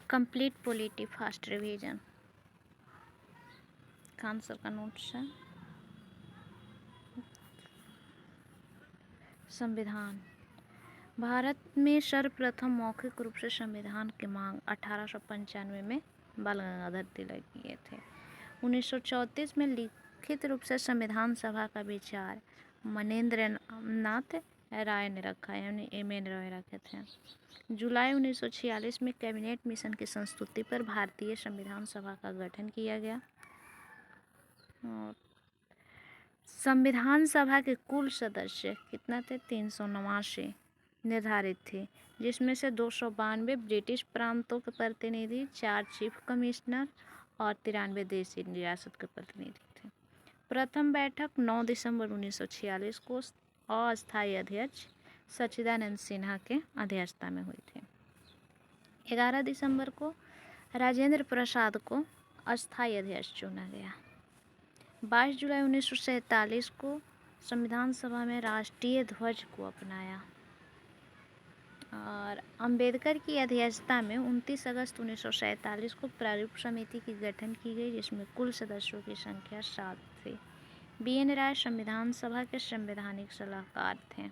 Complete polity fast revision answer का notes है। संविधान। भारत में सर्वप्रथम मौखिक रूप से संविधान की मांग 1895 में बाल गंगाधर तिलक किए थे। 1934 में लिखित रूप से संविधान सभा का विचार मनेंद्र नाथ राय ने रखा, यानी एम.एन. रॉय रखे थे। जुलाई 1946 में कैबिनेट मिशन की संस्तुति पर भारतीय संविधान सभा का गठन किया गया। और संविधान सभा के कुल सदस्य कितना थे? 389 निर्धारित थे, जिसमें से 292 ब्रिटिश प्रांतों के प्रतिनिधि, 4 चीफ कमिश्नर और 93 देशी रियासत के प्रतिनिधि थे। प्रथम बैठक 9 दिसंबर 1946 को अस्थायी अध्यक्ष सच्चिदानंद सिन्हा के अध्यक्षता में हुई थी। 11 दिसंबर को राजेंद्र प्रसाद को अस्थायी अध्यक्ष चुना गया। 22 जुलाई 1947 को संविधान सभा में राष्ट्रीय ध्वज को अपनाया। और अंबेडकर की अध्यक्षता में 29 अगस्त 1947 को प्रारूप समिति की गठन की गई, जिसमें कुल सदस्यों की संख्या 7 थी। बी.एन. राय संविधान सभा के संवैधानिक सलाहकार थे।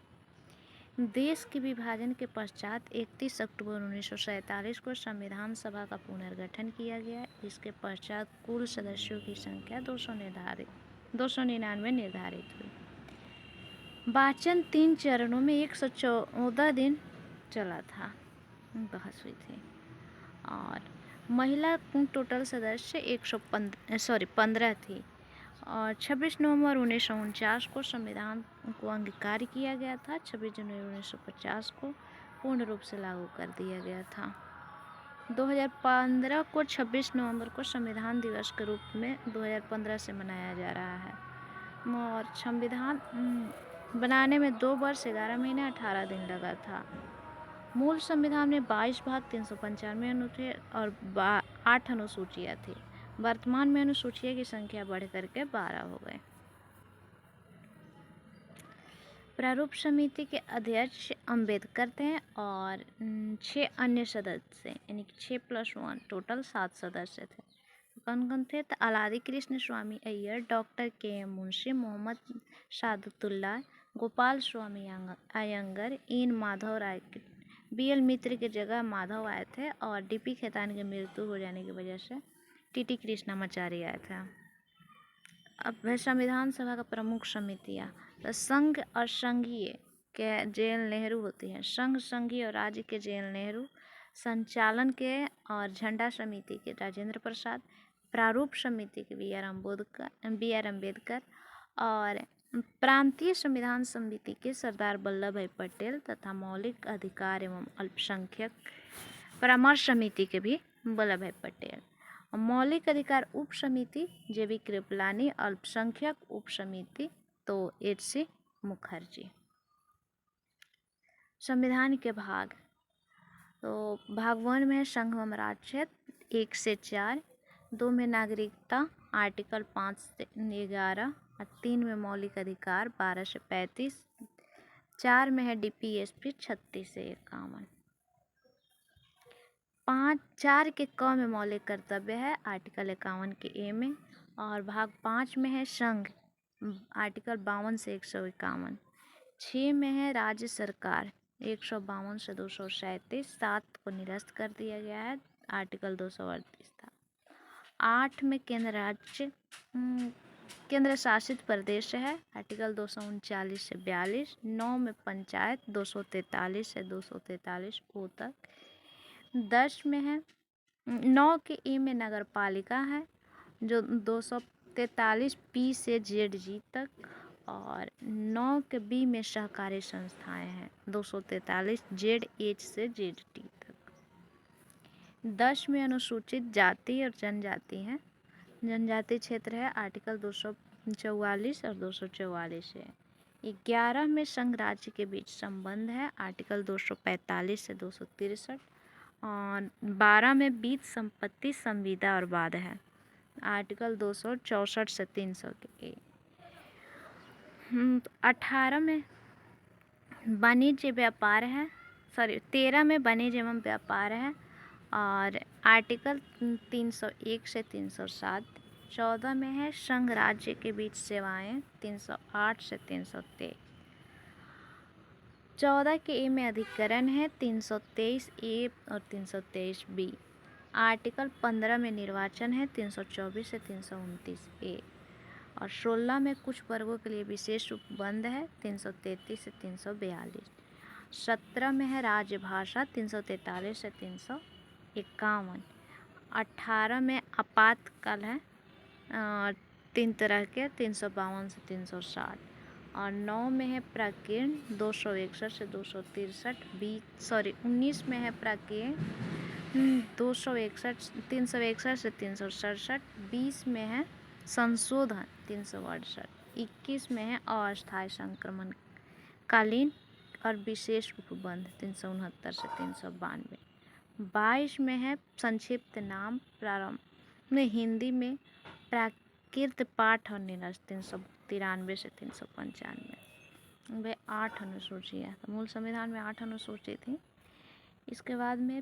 देश के विभाजन के पश्चात 31 अक्टूबर 1947 को संविधान सभा का पुनर्गठन किया गया। इसके पश्चात कुल सदस्यों की संख्या 299 निर्धारित हुई। वाचन 3 चरणों में 114 दिन चला था, बहस हुई थी। और महिला टोटल सदस्य 15 थी। और 26 नवंबर 1949 को संविधान को अंगीकार किया गया था। 26 जनवरी 1950 को पूर्ण रूप से लागू कर दिया गया था। 2015 को 26 नवंबर को संविधान दिवस के रूप में 2015 से मनाया जा रहा है। और संविधान बनाने में 2 वर्ष 11 महीने 18 दिन लगा था। मूल संविधान में 22 भाग 395 अनु थे और 8 अनुसूचियाँ थी। वर्तमान में अनुसूचियों की संख्या बढ़ करके 12 हो गए। प्रारूप समिति के अध्यक्ष अंबेडकर थे और 6 अन्य सदस्य, यानी कि 6 + 1 टोटल 7 सदस्य थे। कौन कौन थे? तो अलादी कृष्ण स्वामी Iyer, doctor KM. Munshi, Mohammad Sadatullah, Gopal Swami Iyengar, N. Madhav Rai, BL. मित्र की जगह माधव आए थे और डी.पी. खेतान की मृत्यु हो जाने की वजह से टी.टी. कृष्णामाचारी आया था। अब है संविधान सभा का प्रमुख समितियाँ। तो संघ और संघीय के जेल नेहरू होती हैं। संघ, संघीय और राज्य के जेल नेहरू, संचालन के और झंडा समिति के राजेंद्र प्रसाद, प्रारूप समिति के बी आर अम्बेडकर और प्रांतीय संविधान समिति के सरदार वल्लभ भाई पटेल तथा मौलिक अधिकार एवं अल्पसंख्यक परामर्श समिति के भी वल्लभ भाई पटेल। मौलिक अधिकार उप समिति जे.बी. कृपलानी, अल्पसंख्यक उप समिति तो एच.सी. मुखर्जी। संविधान के भाग, तो भाग 1 में संघ एवं राज्य क्षेत्र 1 से 4, 2 में नागरिकता आर्टिकल 5 से 11 और 3 में मौलिक अधिकार 12 से 35, 4 में है डीपीएसपी 36 से 51, 4 के क में मौलिक कर्तव्य है आर्टिकल 51 के ए में, और भाग 5 में है संघ आर्टिकल 52 से 151, 6 में है राज्य सरकार 152 से 237, 7 को निरस्त कर दिया गया है आर्टिकल 238 था। 8 में केंद्र शासित प्रदेश है आर्टिकल 239 से 42, 9 में पंचायत 243 से 243 ओ तक, 10 में है 9 के ए में नगर पालिका है जो 243 पी से जेड जी तक, और 9 के बी में सहकारी संस्थाएं हैं 243 जेड एच से जेड टी तक। 10 में अनुसूचित जाति और जनजाति हैं, जनजाति क्षेत्र है आर्टिकल 244 और 244 है। 11 में संघ राज्य के बीच संबंध है आर्टिकल 245 से 263, और 12 में बीच संपत्ति संविदा और वाद है आर्टिकल 264 से 300 के। 18 में वाणिज्य व्यापार है, 13 में वाणिज्य एवं व्यापार है और आर्टिकल 301 से 307। 14 में है संघ राज्य के बीच सेवाएं, 308 से 323। 14 के ए में अधिकरण है, 323 ए और 323 बी। आर्टिकल 15 में निर्वाचन है, 324 से 329 ए। और 16 में कुछ वर्गों के लिए विशेष उपबंध है, 333 से 342। 17 में है राजभाषा, 343 से 351। 18 में आपातकाल है, 3 तरह के, 352 से 360। और 9 में है प्राकीर्ण, 261 से 263। 19 में है प्राकीर्ण, 261 361 से 367। 20 में है संशोधन, 368। 21 में है अस्थायी संक्रमण कालीन और विशेष उपबंध, 369 से 392। 22 में है संक्षिप्त नाम प्रारंभ में हिंदी में प्राकृत पाठ और निरस्त, 393 से 395। वे 8 अनुसूचियाँ, तो मूल संविधान में 8 अनुसूची थी। इसके बाद में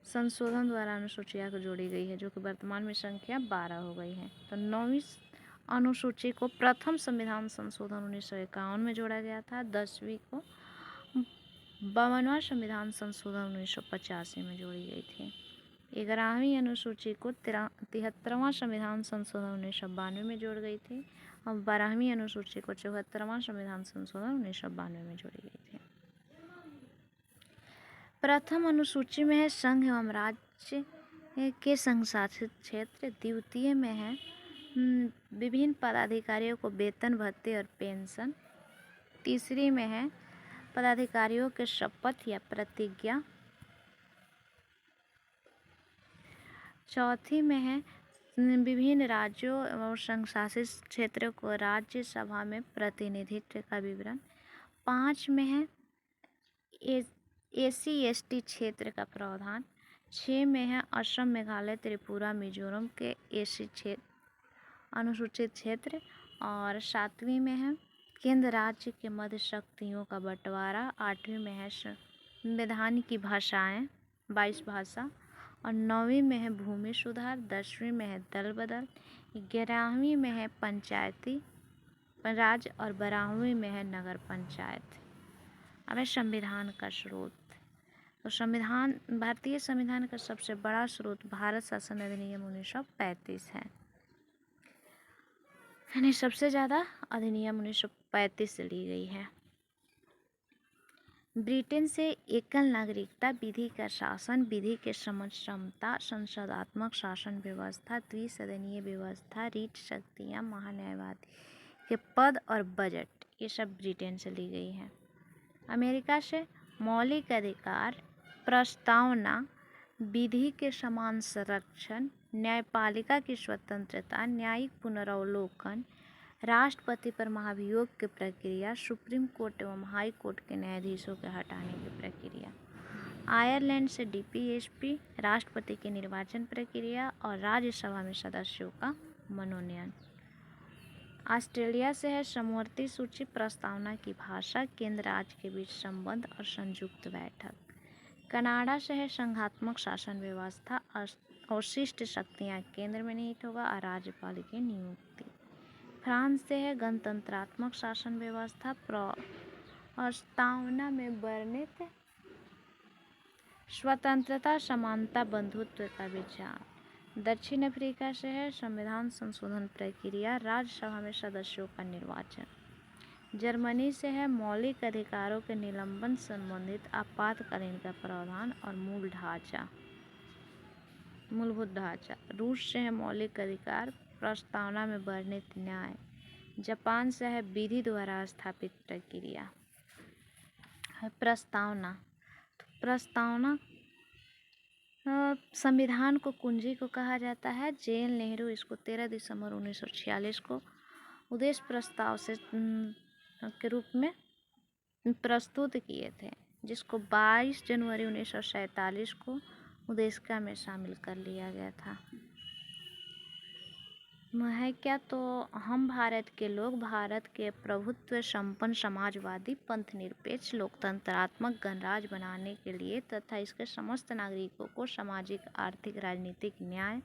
संशोधन द्वारा अनुसूचियाँ को जोड़ी गई है, जो कि वर्तमान में संख्या 12 हो गई है। तो 9वीं अनुसूची को प्रथम संविधान संशोधन 1951 में जोड़ा गया था। 10वीं को 52वां संविधान संशोधन 1985 में जोड़ी गई थी। 11वीं अनुसूची को 73वां संविधान संशोधन 1992 में जोड़ गई थी। और 12वीं अनुसूची को 74वां संविधान संशोधन 1992 में जोड़ी गई थी। प्रथम अनुसूची में है संघ एवं राज्य के संघ शासित क्षेत्र। द्वितीय में है विभिन्न पदाधिकारियों को वेतन, भत्ते और पेंशन। तीसरी में है पदाधिकारियों के शपथ या प्रतिज्ञा। चौथी में है विभिन्न राज्यों और संघ शासित क्षेत्रों को राज्यसभा में प्रतिनिधित्व का विवरण। 5 में है SC/ST क्षेत्र का प्रावधान। 6 में है असम, मेघालय, त्रिपुरा, मिजोरम के SC क्षेत्र अनुसूचित क्षेत्र। और 7वीं में है केंद्र राज्य के मध्य शक्तियों का बंटवारा। 8वीं में है संविधान की भाषाएं, 22 भाषा। और 9वीं में है भूमि सुधार। 10वीं में है दल बदल। 11वीं में है पंचायती राज। और 12वीं में है नगर पंचायत। अब है संविधान का स्रोत। तो भारतीय संविधान का सबसे बड़ा स्रोत भारत शासन अधिनियम 1935 है, यानी सबसे ज़्यादा अधिनियम 1935 से ली गई है। ब्रिटेन से एकल नागरिकता, विधि का शासन, विधि के समझ क्षमता, संसदात्मक शासन व्यवस्था, द्विसदनीय व्यवस्था, रीट शक्तियाँ, महान्यायवादी के पद और बजट, ये सब ब्रिटेन से ली गई है। अमेरिका से मौलिक अधिकार, प्रस्तावना, विधि के समान संरक्षण, न्यायपालिका की स्वतंत्रता, न्यायिक पुनरावलोकन, राष्ट्रपति पर महाभियोग की प्रक्रिया, सुप्रीम कोर्ट एवं हाई कोर्ट के न्यायाधीशों के हटाने की प्रक्रिया। आयरलैंड से DPSP, राष्ट्रपति की निर्वाचन प्रक्रिया और राज्यसभा में सदस्यों का मनोनयन। ऑस्ट्रेलिया से है समवर्ती सूची, प्रस्तावना की भाषा, केंद्र राज्य के बीच संबंध और संयुक्त बैठक। कनाडा से है संघात्मक शासन व्यवस्था, अवशिष्ट शक्तियाँ केंद्र में निहित होगा और राज्यपाल की नियुक्ति। फ्रांस से है गणतंत्रात्मक शासन व्यवस्था, प्रस्तावना में वर्णित स्वतंत्रता, समानता, बंधुत्व का विचार। दक्षिण अफ्रीका से है संविधान संशोधन प्रक्रिया, राज्यसभा में सदस्यों का निर्वाचन। जर्मनी से है मौलिक अधिकारों के निलंबन संबंधित आपातकालीन का प्रावधान और मूलभूत ढांचा। रूस से है मौलिक अधिकार, प्रस्तावना में वर्णित न्याय। जापान से है विधि द्वारा स्थापित प्रक्रिया। प्रस्तावना संविधान को कुंजी को कहा जाता है। JN नेहरू इसको 13 दिसंबर 1946 को उद्देश्य प्रस्ताव से के रूप में प्रस्तुत किए थे, जिसको 22 जनवरी 1947 को उद्देशिका में शामिल कर लिया गया था। है क्या, तो हम भारत के लोग भारत के प्रभुत्व संपन्न समाजवादी पंथ निरपेक्ष लोकतंत्रात्मक गणराज्य बनाने के लिए तथा इसके समस्त नागरिकों को सामाजिक आर्थिक राजनीतिक न्याय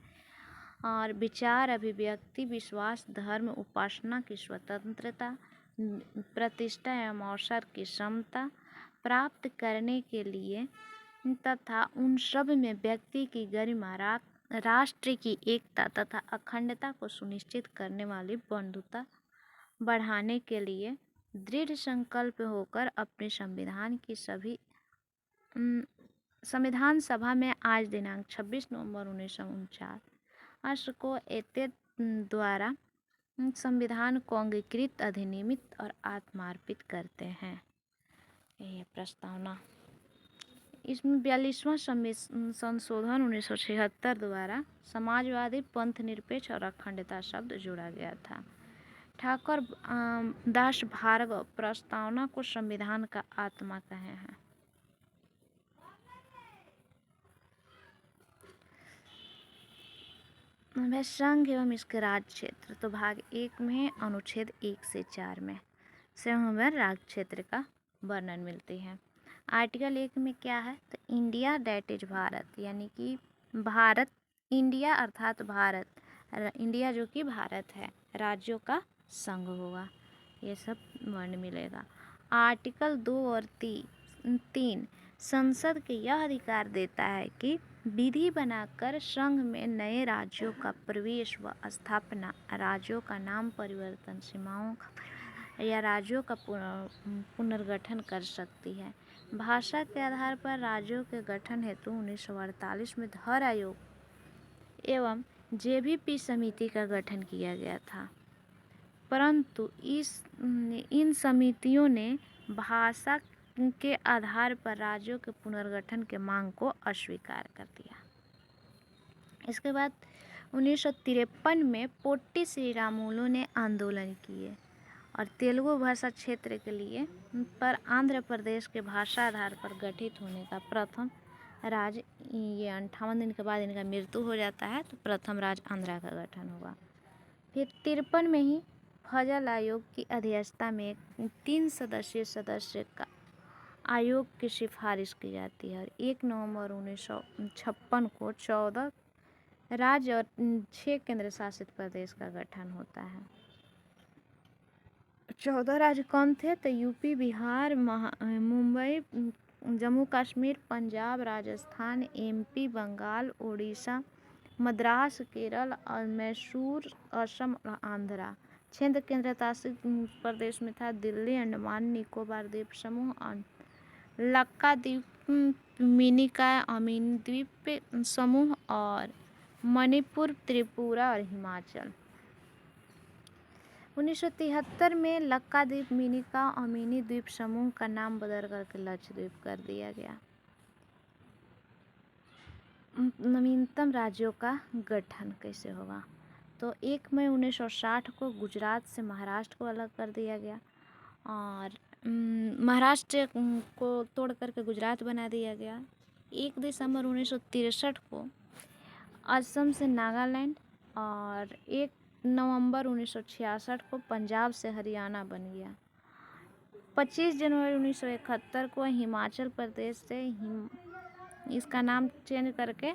और विचार अभिव्यक्ति विश्वास धर्म उपासना की स्वतंत्रता प्रतिष्ठा एवं अवसर की समता प्राप्त करने के लिए तथा उन सब में व्यक्ति की गरिमा राष्ट्र की एकता तथा अखंडता को सुनिश्चित करने वाली बंधुता बढ़ाने के लिए दृढ़ संकल्प होकर अपने संविधान सभा में आज दिनांक 26 नवंबर 1949 को एते द्वारा संविधान को अंगीकृत अधिनियमित और आत्मार्पित करते हैं। यह प्रस्तावना इसमें 42वां संशोधन 1976 द्वारा समाजवादी पंथ निरपेक्ष और अखंडता शब्द जोड़ा गया था। ठाकुर दास भार्गव प्रस्तावना को संविधान का आत्मा कहे हैं। वह संघ एवं इसके राज्य क्षेत्र, तो भाग 1 में अनुच्छेद 1 से 4 में हमें राज्य क्षेत्र का वर्णन मिलती है। आर्टिकल 1 में क्या है, तो इंडिया डेट इज भारत, यानी कि भारत, इंडिया अर्थात भारत, इंडिया जो कि भारत है, राज्यों का संघ होगा, ये सब वर्ण मिलेगा। आर्टिकल 2 और 3 संसद के यह अधिकार देता है कि विधि बनाकर संघ में नए राज्यों का प्रवेश व स्थापना, राज्यों का नाम परिवर्तन, सीमाओं का या राज्यों का पुनर्गठन कर सकती है। भाषा के आधार पर राज्यों के गठन हेतु 1948 में धर आयोग एवं जेबीपी समिति का गठन किया गया था, परंतु इन समितियों ने भाषा के आधार पर राज्यों के पुनर्गठन के मांग को अस्वीकार कर दिया। इसके बाद 1953 में पोट्टी श्रीरामुलु ने आंदोलन किए और तेलुगु भाषा क्षेत्र के लिए पर आंध्र प्रदेश के भाषा आधार पर गठित होने का प्रथम राज्य, ये 58 दिन के बाद इनका मृत्यु हो जाता है, तो प्रथम राज्य आंध्रा का गठन होगा। फिर 53 में ही फजल आयोग की अध्यक्षता में एक 3 सदस्य का आयोग की सिफारिश की जाती है और 1 नवंबर 1956 को 14 राज्य और 6 केंद्र शासित प्रदेश का गठन होता है। 14 राज्य कौन थे, तो यूपी, बिहार, मुंबई, जम्मू कश्मीर, पंजाब, राजस्थान, एमपी, बंगाल, उड़ीसा, मद्रास, केरल और मैसूर, असम और आंध्रा। क्षेत्र केंद्र शासित प्रदेश में था दिल्ली, अंडमान निकोबार द्वीप समूह और लक्काद्वीप, मिनिकॉय, अमीनी द्वीप समूह और मणिपुर, त्रिपुरा और हिमाचल। 1973 में लक्काद्वीप, मिनिकॉय, अमीनी द्वीप समूह का नाम बदल करके लक्षद्वीप कर दिया गया। नवीनतम राज्यों का गठन कैसे होगा, तो 1 मई 1960 को गुजरात से महाराष्ट्र को अलग कर दिया गया और महाराष्ट्र को तोड़ करके गुजरात बना दिया गया। 1 दिसंबर 1963 को असम से नागालैंड और 1 नवंबर 1966 को पंजाब से हरियाणा बन गया। 25 जनवरी 1971 को हिमाचल प्रदेश से इसका नाम चेंज करके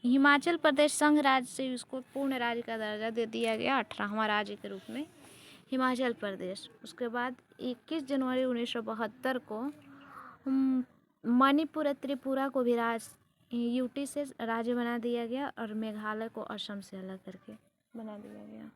हिमाचल प्रदेश संघ राज्य से इसको पूर्ण राज्य का दर्जा दे दिया गया, 18वां राज्य के रूप में हिमाचल प्रदेश। उसके बाद 21 जनवरी 1972 को मणिपुर त्रिपुरा को भी यूटी से राज्य बना दिया गया और मेघालय को असम से अलग करके बना दिया गया।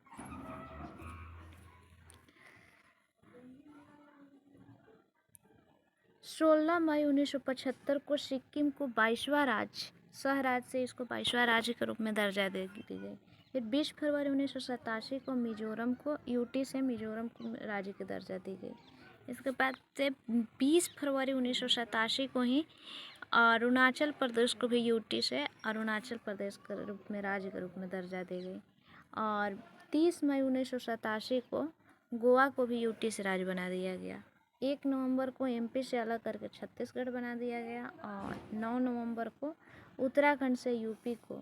सोलह मई 1975 को सिक्किम को 22वां राज्य सह राज्य से इसको 22वां राज्य के रूप में दर्जा दे दी गई। फिर 20 फरवरी 1987 को मिजोरम को यूटी से मिजोरम को राज्य की दर्जा दी गई। इसके बाद से 20 फरवरी 1987 को ही अरुणाचल प्रदेश को भी यूटी से अरुणाचल प्रदेश के रूप में राज्य के रूप में दर्जा दी गई और 30 मई 1987 को गोवा को भी यूटी से राज्य बना दिया गया। 1 नवंबर को एमपी से अलग करके छत्तीसगढ़ बना दिया गया और 9 नवंबर को उत्तराखंड से यूपी को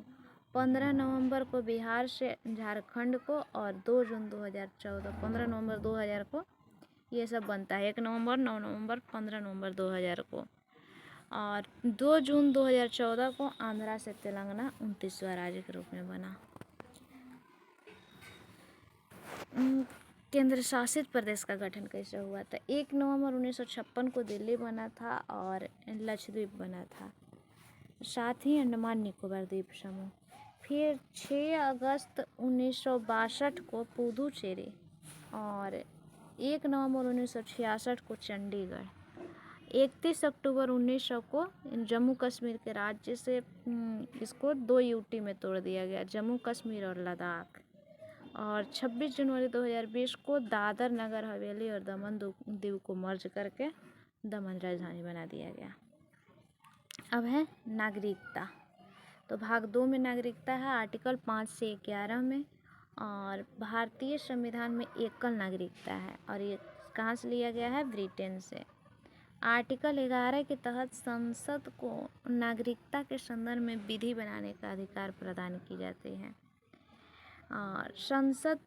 15 नवंबर को बिहार से झारखंड को, और 2 जून 2014, 15 नवंबर 2000 को ये सब बनता है। 1 नवंबर, 9 नवंबर, 15 नवंबर 2000 को, और 2 जून 2014 को आंध्रा से तेलंगाना 29वां राज्य के रूप में बना। केंद्र शासित प्रदेश का गठन कैसे हुआ था? 1 नवंबर 1956 को दिल्ली बना था और लक्षद्वीप बना था, साथ ही अंडमान निकोबार द्वीप समूह। फिर 6 अगस्त 1962 को पुदुचेरी, और 1 नवंबर 1966 को चंडीगढ़, 31 अक्टूबर 1900 को जम्मू कश्मीर के राज्य से इसको 2 यूटी में तोड़ दिया गया, जम्मू कश्मीर और लद्दाख, और 26 जनवरी 2020 को दादर नगर हवेली और दमन दीव को मर्ज करके दमन राजधानी बना दिया गया। अब है नागरिकता। तो भाग 2 में नागरिकता है, आर्टिकल 5 से 11 में, और भारतीय संविधान में एकल नागरिकता है, और ये कहाँ से लिया गया है? ब्रिटेन से। आर्टिकल 11 के तहत संसद को नागरिकता के संदर्भ में विधि बनाने का अधिकार प्रदान की जाती है, और संसद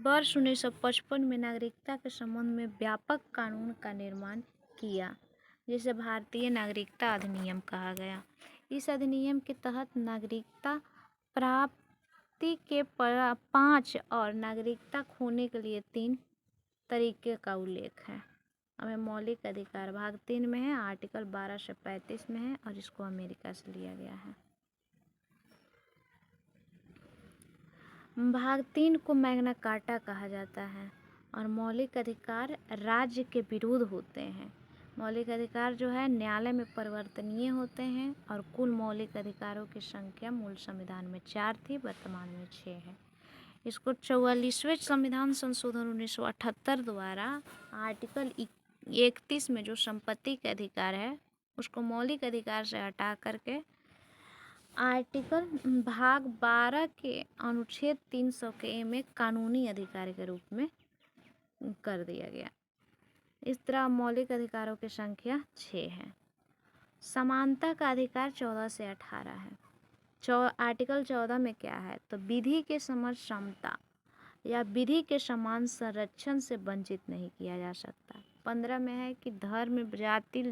वर्ष 1955 में नागरिकता के संबंध में व्यापक कानून का निर्माण किया, जिसे भारतीय नागरिकता अधिनियम कहा गया। इस अधिनियम के तहत नागरिकता प्राप्ति के 5 और नागरिकता खोने के लिए 3 तरीके का उल्लेख है। अब मौलिक अधिकार भाग 3 में है, आर्टिकल 12 से 35 में है, और इसको अमेरिका से लिया गया है। भाग 3 को मैग्ना कार्टा कहा जाता है, और मौलिक अधिकार राज्य के विरुद्ध होते हैं। मौलिक अधिकार जो है न्यायालय में परिवर्तनीय होते हैं, और कुल मौलिक अधिकारों की संख्या मूल संविधान में 4 थी, वर्तमान में 6 है। इसको 44वें संविधान संशोधन 1978 द्वारा आर्टिकल 31 में जो संपत्ति के अधिकार है उसको मौलिक अधिकार से हटा करके आर्टिकल भाग 12 के अनुच्छेद 300 के में कानूनी अधिकार के रूप में कर दिया गया। इस तरह मौलिक अधिकारों की संख्या 6 है। समानता का अधिकार 14 से 18 है। आर्टिकल 14 में क्या है? तो विधि के समक्ष समता या विधि के समान संरक्षण से वंचित नहीं किया जा सकता। 15 में है कि धर्म, जाति,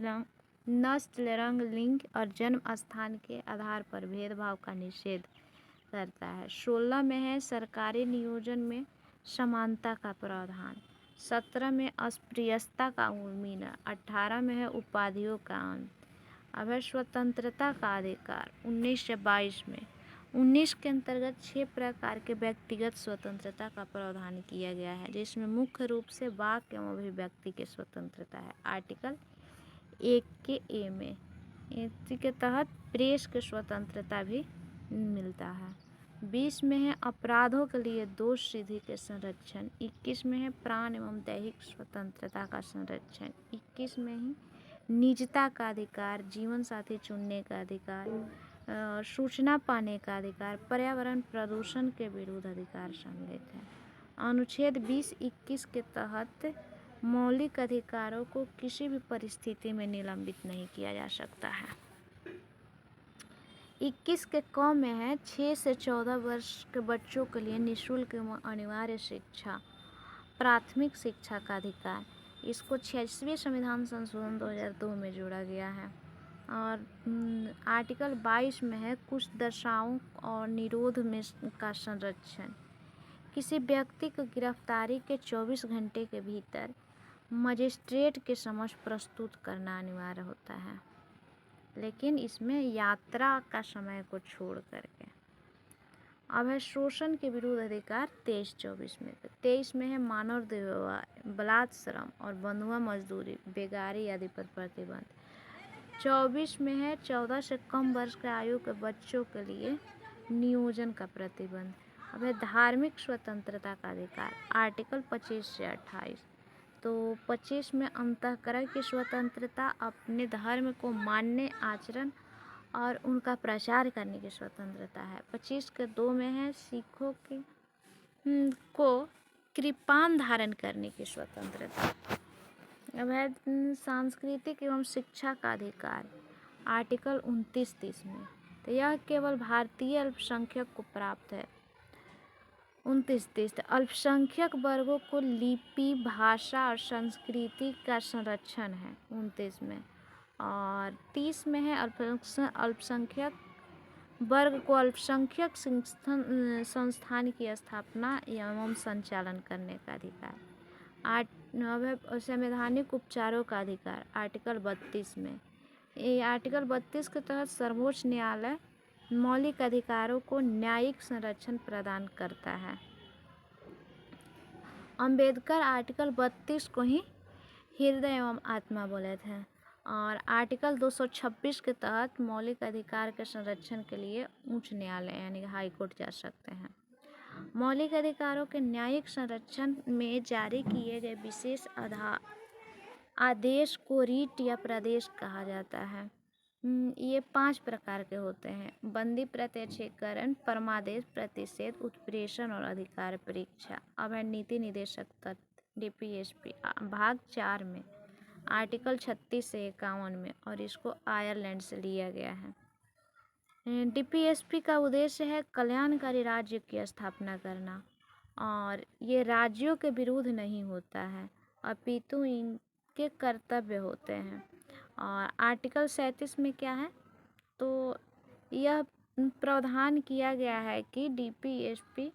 नस्ल, रंग, लिंग और जन्म स्थान के आधार पर भेदभाव का निषेध करता है। 16 में है सरकारी नियोजन में समानता का प्रावधान। 17 में अस्पृश्यता का उन्मूलन। 18 में है उपाधियों का अंत। अब है स्वतंत्रता का अधिकार 19 से 22 में। 19 के अंतर्गत 6 प्रकार के व्यक्तिगत स्वतंत्रता का प्रावधान किया गया है, जिसमें मुख्य रूप से वाक एवं अभिव्यक्ति की स्वतंत्रता है। आर्टिकल 1 के ए में इसी के तहत प्रेस की स्वतंत्रता भी मिलता है। 20 में है अपराधों के लिए दोष सिद्धि के संरक्षण। 21 में है प्राण एवं दैहिक स्वतंत्रता का संरक्षण। 21 में ही निजता का अधिकार, जीवन साथी चुनने का अधिकार, सूचना पाने का अधिकार, पर्यावरण प्रदूषण के विरुद्ध अधिकार सम्मिलित है। अनुच्छेद 20-21 के तहत मौलिक अधिकारों को किसी भी परिस्थिति में निलंबित नहीं किया जा सकता है। 21 के क में है 6 से 14 वर्ष के बच्चों के लिए निःशुल्क एवं अनिवार्य शिक्षा, प्राथमिक शिक्षा का अधिकार। इसको 86वें संविधान संशोधन 2002 में जोड़ा गया है। और आर्टिकल 22 में है कुछ दशाओं और निरोध में का संरक्षण। किसी व्यक्ति को गिरफ्तारी के 24 घंटे के भीतर मजिस्ट्रेट के समक्ष प्रस्तुत करना अनिवार्य होता है, लेकिन इसमें यात्रा का समय को छोड़ करके। अब है शोषण के विरुद्ध अधिकार 23-24 में। 23 में है मानव दुर्व्यवहार, बलात् श्रम और बंधुआ मजदूरी, बेगारी आदि पर प्रतिबंध। 24 में है 14 से कम वर्ष के आयु के बच्चों के लिए नियोजन का प्रतिबंध। अब है धार्मिक स्वतंत्रता का अधिकार, आर्टिकल 25 से 28। तो 25 में अंतःकरण की स्वतंत्रता, अपने धर्म को मानने, आचरण और उनका प्रचार करने की स्वतंत्रता है। 25 के 2 में है सिखों को कृपान धारण करने की स्वतंत्रता। अब है सांस्कृतिक एवं शिक्षा का अधिकार, आर्टिकल 29-30 में। तो यह केवल भारतीय अल्पसंख्यक को प्राप्त है। 29 अल्पसंख्यक वर्गों को लिपि, भाषा और संस्कृति का संरक्षण है 29 में। और 30 में है अल्पसंख्यक वर्ग को अल्पसंख्यक संस्थान की स्थापना एवं संचालन करने का अधिकार। संवैधानिक उपचारों का अधिकार आर्टिकल 32 में। ये आर्टिकल 32 के तहत सर्वोच्च न्यायालय मौलिक अधिकारों को न्यायिक संरक्षण प्रदान करता है। अंबेडकर आर्टिकल 32 को ही हृदय एवं आत्मा बोले थे। और आर्टिकल 226 के तहत मौलिक अधिकार के संरक्षण के लिए उच्च न्यायालय यानी हाई कोर्ट जा सकते हैं। मौलिक अधिकारों के न्यायिक संरक्षण में जारी किए गए विशेष आदेश को रीट या प्रदेश कहा जाता है। ये 5 प्रकार के होते हैं: बंदी, प्रत्यक्षीकरण, परमादेश, प्रतिषेध, उत्प्रेषण और अधिकार परीक्षा। अब है नीति निदेशक तत्व DPSP भाग 4 में आर्टिकल 36 से 51 में, और इसको आयरलैंड से लिया गया है। DPSP का उद्देश्य है कल्याणकारी राज्य की स्थापना करना, और ये राज्यों के विरुद्ध नहीं होता है अपितु इनके कर्तव्य होते हैं। और आर्टिकल 37 में क्या है, तो यह प्रावधान किया गया है कि DPSP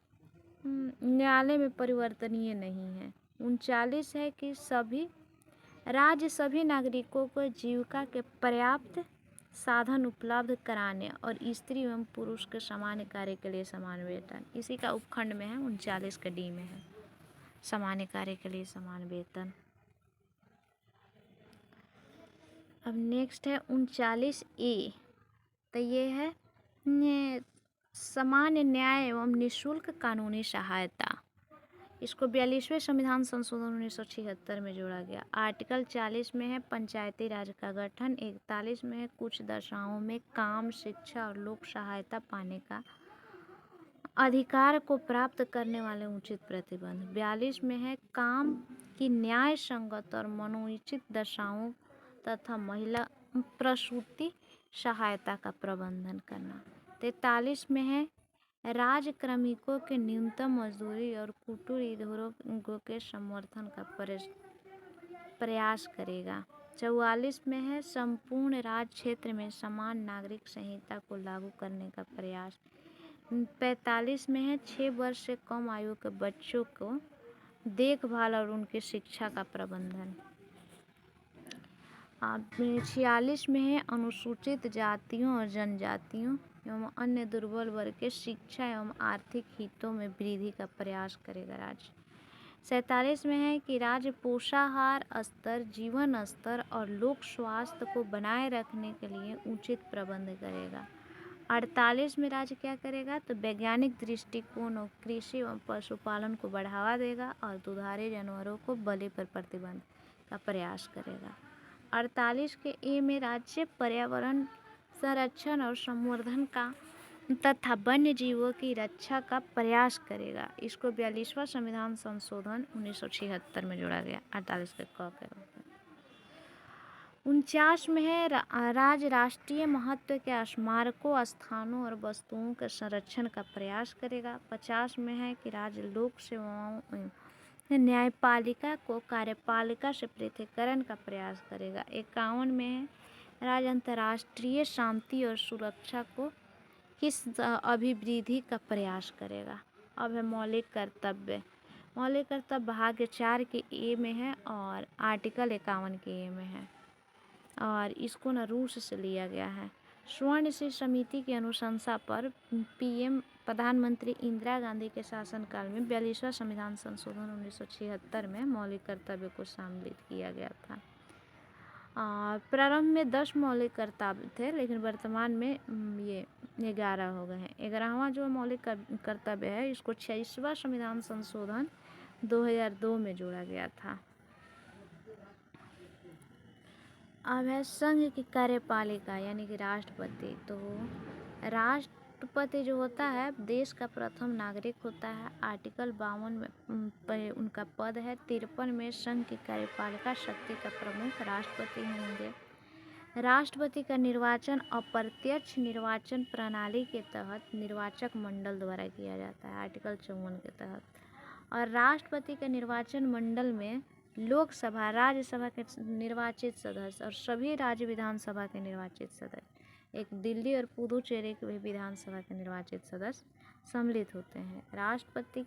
न्यायालय में परिवर्तनीय नहीं है। 39 है कि सभी राज्य सभी नागरिकों को जीविका के पर्याप्त साधन उपलब्ध कराने और स्त्री एवं पुरुष के समान कार्य के लिए समान वेतन। इसी का उपखंड में है 39 के डी में है समान कार्य के लिए समान वेतन। अब नेक्स्ट है 39A, तो ये है सामान्य न्याय एवं निःशुल्क कानूनी सहायता। इसको 42वें संविधान संशोधन 1976 में जोड़ा गया। आर्टिकल 40 में है पंचायती राज का गठन। 41 में है कुछ दशाओं में काम, शिक्षा और लोक सहायता पाने का अधिकार को प्राप्त करने वाले उचित प्रतिबंध। 42 में है काम की न्याय संगत और मनोचित दशाओं तथा महिला प्रसूति सहायता का प्रबंधन करना। 43 में है राज्य श्रमिकों के न्यूनतम मजदूरी और कुटीर उद्योगों के समर्थन का प्रयास करेगा। 44 में है संपूर्ण राज्य क्षेत्र में समान नागरिक संहिता को लागू करने का प्रयास। 45 में है 6 वर्ष से कम आयु के बच्चों को देखभाल और उनकी शिक्षा का प्रबंधन। 46 में है अनुसूचित जातियों और जनजातियों एवं अन्य दुर्बल वर्ग के शिक्षा एवं आर्थिक हितों में वृद्धि का प्रयास करेगा राज्य। 47 में है कि राज्य पोषाहार स्तर, जीवन स्तर और लोक स्वास्थ्य को बनाए रखने के लिए उचित प्रबंध करेगा। 48 में राज्य क्या करेगा, तो वैज्ञानिक दृष्टिकोण और कृषि एवं पशुपालन को बढ़ावा देगा और दुधारू जानवरों को बलि पर प्रतिबंध का प्रयास करेगा। 48 के ए में राज्य पर्यावरण संरक्षण और संवर्धन का तथा वन्य जीवों की रक्षा का प्रयास करेगा। इसको 42वां संविधान संशोधन 1976 में जोड़ा गया। 48 के क के। 49 में है राज्य राष्ट्रीय महत्व के स्मारकों, स्थानों और वस्तुओं के संरक्षण का प्रयास करेगा। 50 में है कि राज्य लोक सेवाओं न्यायपालिका को कार्यपालिका से पृथक्करण का प्रयास करेगा। 51 में है राज्य अंतर्राष्ट्रीय शांति और सुरक्षा को किस अभिवृद्धि का प्रयास करेगा। अब है मौलिक कर्तव्य। मौलिक कर्तव्य भाग 4 के ए में है और आर्टिकल 51 के ए में है, और इसको ना रूस से लिया गया है। स्वर्ण सिंह समिति की अनुशंसा पर PM प्रधानमंत्री इंदिरा गांधी के शासनकाल में 42वां संविधान संशोधन 1976 में मौलिक कर्तव्य को सम्मिलित किया गया था। प्रारंभ में 10 मौलिक कर्तव्य थे, लेकिन वर्तमान में ये 11 हो गए हैं। 11वां जो मौलिक कर्तव्य है, इसको 26वां संविधान संशोधन 2002 में जोड़ा गया था। अब है संघ की कार्यपालिका यानी कि राष्ट्रपति। तो राष्ट्रपति जो होता है देश का प्रथम नागरिक होता है। आर्टिकल 52 में उनका पद है। 53 में संघ की कार्यपालिका शक्ति का प्रमुख राष्ट्रपति होंगे। राष्ट्रपति का निर्वाचन अप्रत्यक्ष निर्वाचन प्रणाली के तहत निर्वाचक मंडल द्वारा किया जाता है, आर्टिकल 54 के तहत। और राष्ट्रपति के निर्वाचन मंडल में लोकसभा, राज्यसभा के निर्वाचित सदस्य और सभी राज्य विधानसभा के निर्वाचित सदस्य, एक दिल्ली और पुदुचेरी के भी विधानसभा के निर्वाचित सदस्य सम्मिलित होते हैं। राष्ट्रपति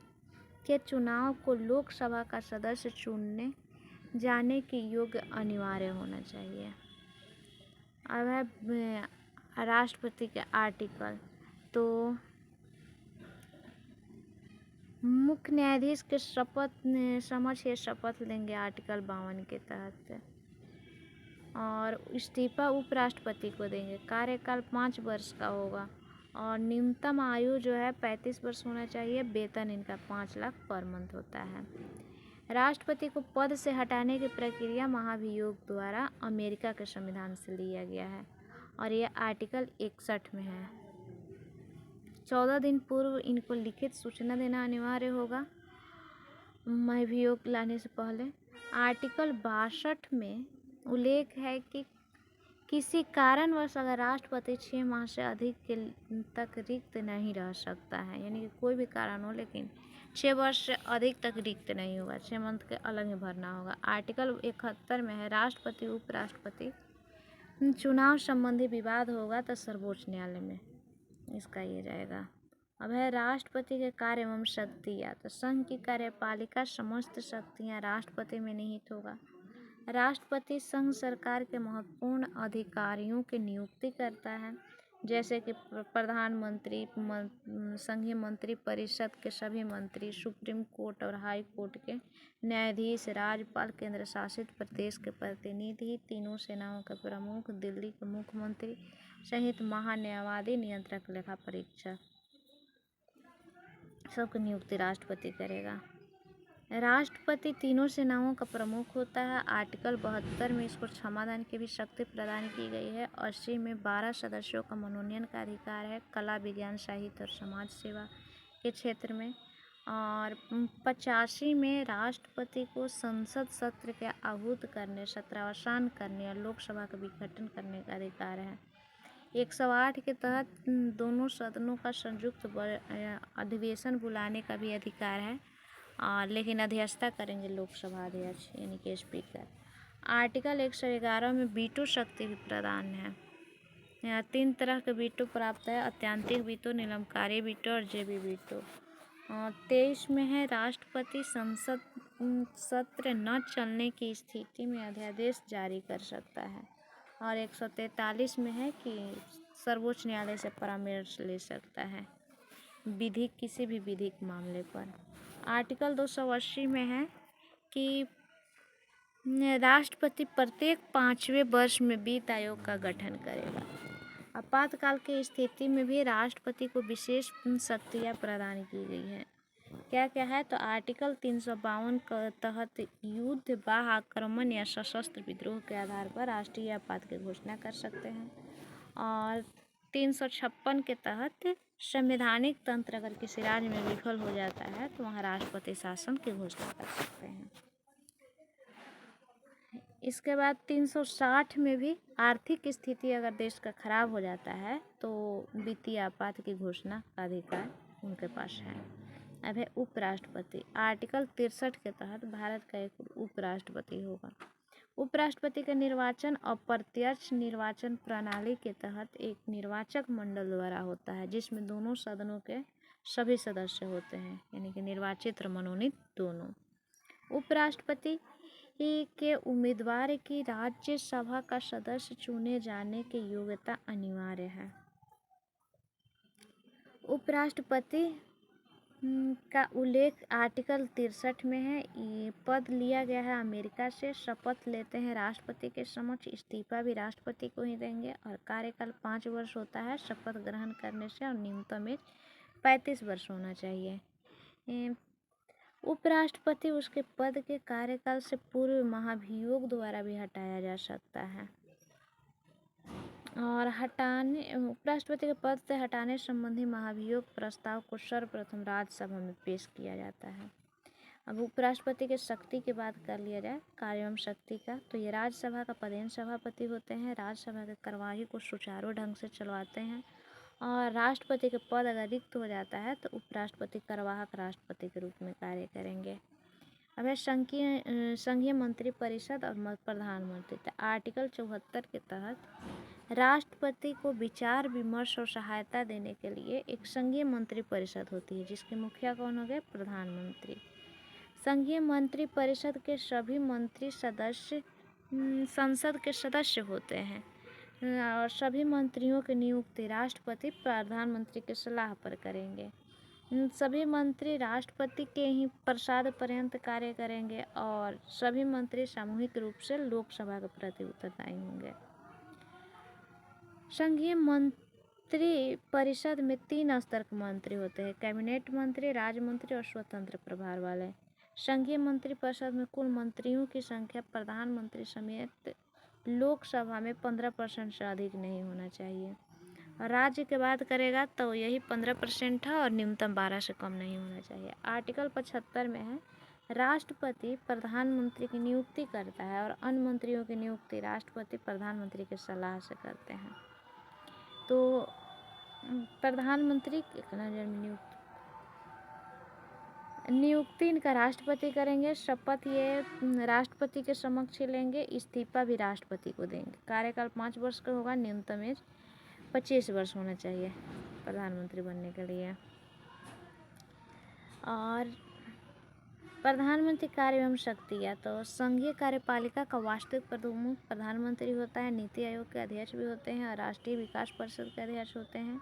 के चुनाव को लोकसभा का सदस्य चुनने जाने के योग्य अनिवार्य होना चाहिए। अब है राष्ट्रपति के आर्टिकल। तो मुख्य न्यायाधीश के समक्ष ये शपथ लेंगे आर्टिकल 52 के तहत, और इस्तीफा उपराष्ट्रपति को देंगे। कार्यकाल 5 वर्ष का होगा और न्यूनतम आयु जो है 35 वर्ष होना चाहिए। वेतन इनका 5 लाख पर मंथ होता है। राष्ट्रपति को पद से हटाने की प्रक्रिया महाभियोग द्वारा अमेरिका के संविधान से लिया गया है और यह आर्टिकल 61 में है। 14 दिन पूर्व इनको लिखित सूचना देना अनिवार्य होगा महाभियोग लाने से पहले। आर्टिकल 62 में उल्लेख है कि किसी कारणवश अगर राष्ट्रपति 6 माह से अधिक तक रिक्त नहीं रह सकता है, यानी कि कोई भी कारण हो लेकिन 6 वर्ष से अधिक तक रिक्त नहीं होगा, 6 मंथ के अलग ही भरना होगा। आर्टिकल 71 में है राष्ट्रपति उपराष्ट्रपति चुनाव संबंधी विवाद होगा तो सर्वोच्च न्यायालय में इसका ये जाएगा। अब है राष्ट्रपति के कार्य एवं शक्तियाँ। तो संघ की कार्यपालिका समस्त शक्तियाँ राष्ट्रपति में निहित होगा। राष्ट्रपति संघ सरकार के महत्वपूर्ण अधिकारियों की नियुक्ति करता है, जैसे कि प्रधानमंत्री, संघीय मंत्री परिषद के सभी मंत्री, सुप्रीम कोर्ट और हाई कोर्ट के न्यायाधीश, राज्यपाल, केंद्र शासित प्रदेश के प्रतिनिधि, तीनों सेनाओं के प्रमुख, दिल्ली के मुख्यमंत्री सहित महान्यायवादी, नियंत्रक, लेखा परीक्षक, सबकी नियुक्ति राष्ट्रपति करेगा। राष्ट्रपति तीनों सेनाओं का प्रमुख होता है। आर्टिकल 72 में इसको क्षमादान की भी शक्ति प्रदान की गई है। 80 में 12 सदस्यों का मनोनयन का अधिकार है कला, विज्ञान, साहित्य और समाज सेवा के क्षेत्र में। और 85 में राष्ट्रपति को संसद सत्र के आहूत करने, सत्रावसान करने और लोकसभा का विघटन करने का अधिकार है। 108 के तहत दोनों सदनों का संयुक्त अधिवेशन बुलाने का भी अधिकार है, लेकिन अध्यक्षता करेंगे लोकसभा अध्यक्ष यानी कि स्पीकर। आर्टिकल 111 में वीटो शक्ति भी प्रदान है। यहाँ 3 तरह के वीटो प्राप्त है, अत्यंतिक वीटो, निलंबकारी वीटो और जेबी वीटो। 23 में है राष्ट्रपति संसद सत्र न चलने की स्थिति में अध्यादेश जारी कर सकता है। और 143 में है कि सर्वोच्च न्यायालय से परामर्श ले सकता है विधिक, किसी भी विधिक मामले पर। आर्टिकल 280 में है कि राष्ट्रपति प्रत्येक 5वें वर्ष में वित्त आयोग का गठन करेगा। आपातकाल की स्थिति में भी राष्ट्रपति को विशेष शक्तियाँ प्रदान की गई हैं। क्या क्या है? तो आर्टिकल 352 के तहत युद्ध, बाह्य आक्रमण या सशस्त्र विद्रोह के आधार पर राष्ट्रीय आपात की घोषणा कर सकते हैं। और 356 के तहत संवैधानिक तंत्र अगर किसी राज्य में विफल हो जाता है तो वहाँ राष्ट्रपति शासन की घोषणा कर सकते हैं। इसके बाद 360 में भी आर्थिक स्थिति अगर देश का खराब हो जाता है तो वित्तीय आपात की घोषणा का अधिकार उनके पास है। अब है उपराष्ट्रपति। आर्टिकल 63 के तहत भारत का एक उपराष्ट्रपति होगा। उपराष्ट्रपति का निर्वाचन अप्रत्यक्ष निर्वाचन प्रणाली के तहत एक निर्वाचक मंडल द्वारा होता है, जिसमें दोनों सदनों के सभी सदस्य होते हैं, यानी कि निर्वाचित और मनोनीत दोनों। उपराष्ट्रपति के उम्मीदवार की राज्यसभा का सदस्य चुने जाने की योग्यता अनिवार्य है। उपराष्ट्रपति का उल्लेख आर्टिकल 63 में है। ये पद लिया गया है अमेरिका से। शपथ लेते हैं राष्ट्रपति के समक्ष, इस्तीफा भी राष्ट्रपति को ही देंगे और कार्यकाल 5 वर्ष होता है शपथ ग्रहण करने से, और न्यूनतम एज 35 वर्ष होना चाहिए। उपराष्ट्रपति उसके पद के कार्यकाल से पूर्व महाभियोग द्वारा भी हटाया जा सकता है। और उपराष्ट्रपति के पद से हटाने संबंधी महाभियोग प्रस्ताव को सर्वप्रथम राज्यसभा में पेश किया जाता है। अब उपराष्ट्रपति के शक्ति की बात कर लिया जाए, कार्य एवं शक्ति का, तो ये राज्यसभा का पदेन सभापति होते हैं, राज्यसभा की कार्यवाही को सुचारू ढंग से चलवाते हैं। और राष्ट्रपति के पद अगर रिक्त हो जाता है तो उपराष्ट्रपति कार्यवाहक राष्ट्रपति के रूप में कार्य करेंगे। अब है संघीय मंत्री परिषद और प्रधानमंत्री। तो आर्टिकल 74 के तहत राष्ट्रपति को विचार विमर्श और सहायता देने के लिए एक संघीय मंत्री परिषद होती है, जिसके मुखिया कौन हो गए? प्रधानमंत्री। संघीय मंत्री परिषद के सभी मंत्री सदस्य संसद के सदस्य होते हैं और सभी मंत्रियों की नियुक्ति राष्ट्रपति प्रधानमंत्री की सलाह पर करेंगे। सभी मंत्री राष्ट्रपति के ही प्रसाद पर्यंत कार्य करेंगे और सभी मंत्री सामूहिक रूप से लोकसभा के प्रति उत्तरदायी होंगे। संघीय मंत्री परिषद में 3 स्तर के मंत्री होते हैं, कैबिनेट मंत्री, राज्य मंत्री और स्वतंत्र प्रभार वाले। संघीय मंत्री परिषद में कुल मंत्रियों की संख्या प्रधानमंत्री समेत लोकसभा में 15% से अधिक नहीं होना चाहिए। और राज्य की बात करेगा तो यही 15% है और न्यूनतम 12 से कम नहीं होना चाहिए। आर्टिकल 75 में है, राष्ट्रपति प्रधानमंत्री की नियुक्ति करता है और अन्य मंत्रियों की नियुक्ति राष्ट्रपति प्रधानमंत्री की सलाह से करते हैं। तो प्रधानमंत्री के नज़र में नियुक्ति इनका राष्ट्रपति करेंगे, शपथ ये राष्ट्रपति के समक्ष लेंगे, इस्तीफा भी राष्ट्रपति को देंगे। कार्यकाल 5 वर्ष का होगा, न्यूनतम एज 25 वर्ष होना चाहिए प्रधानमंत्री बनने के लिए। और प्रधानमंत्री कार्य एवं शक्तियाँ, तो संघीय कार्यपालिका का वास्तविक प्रमुख प्रधानमंत्री होता है, नीति आयोग के अध्यक्ष भी होते हैं और राष्ट्रीय विकास परिषद के अध्यक्ष होते हैं।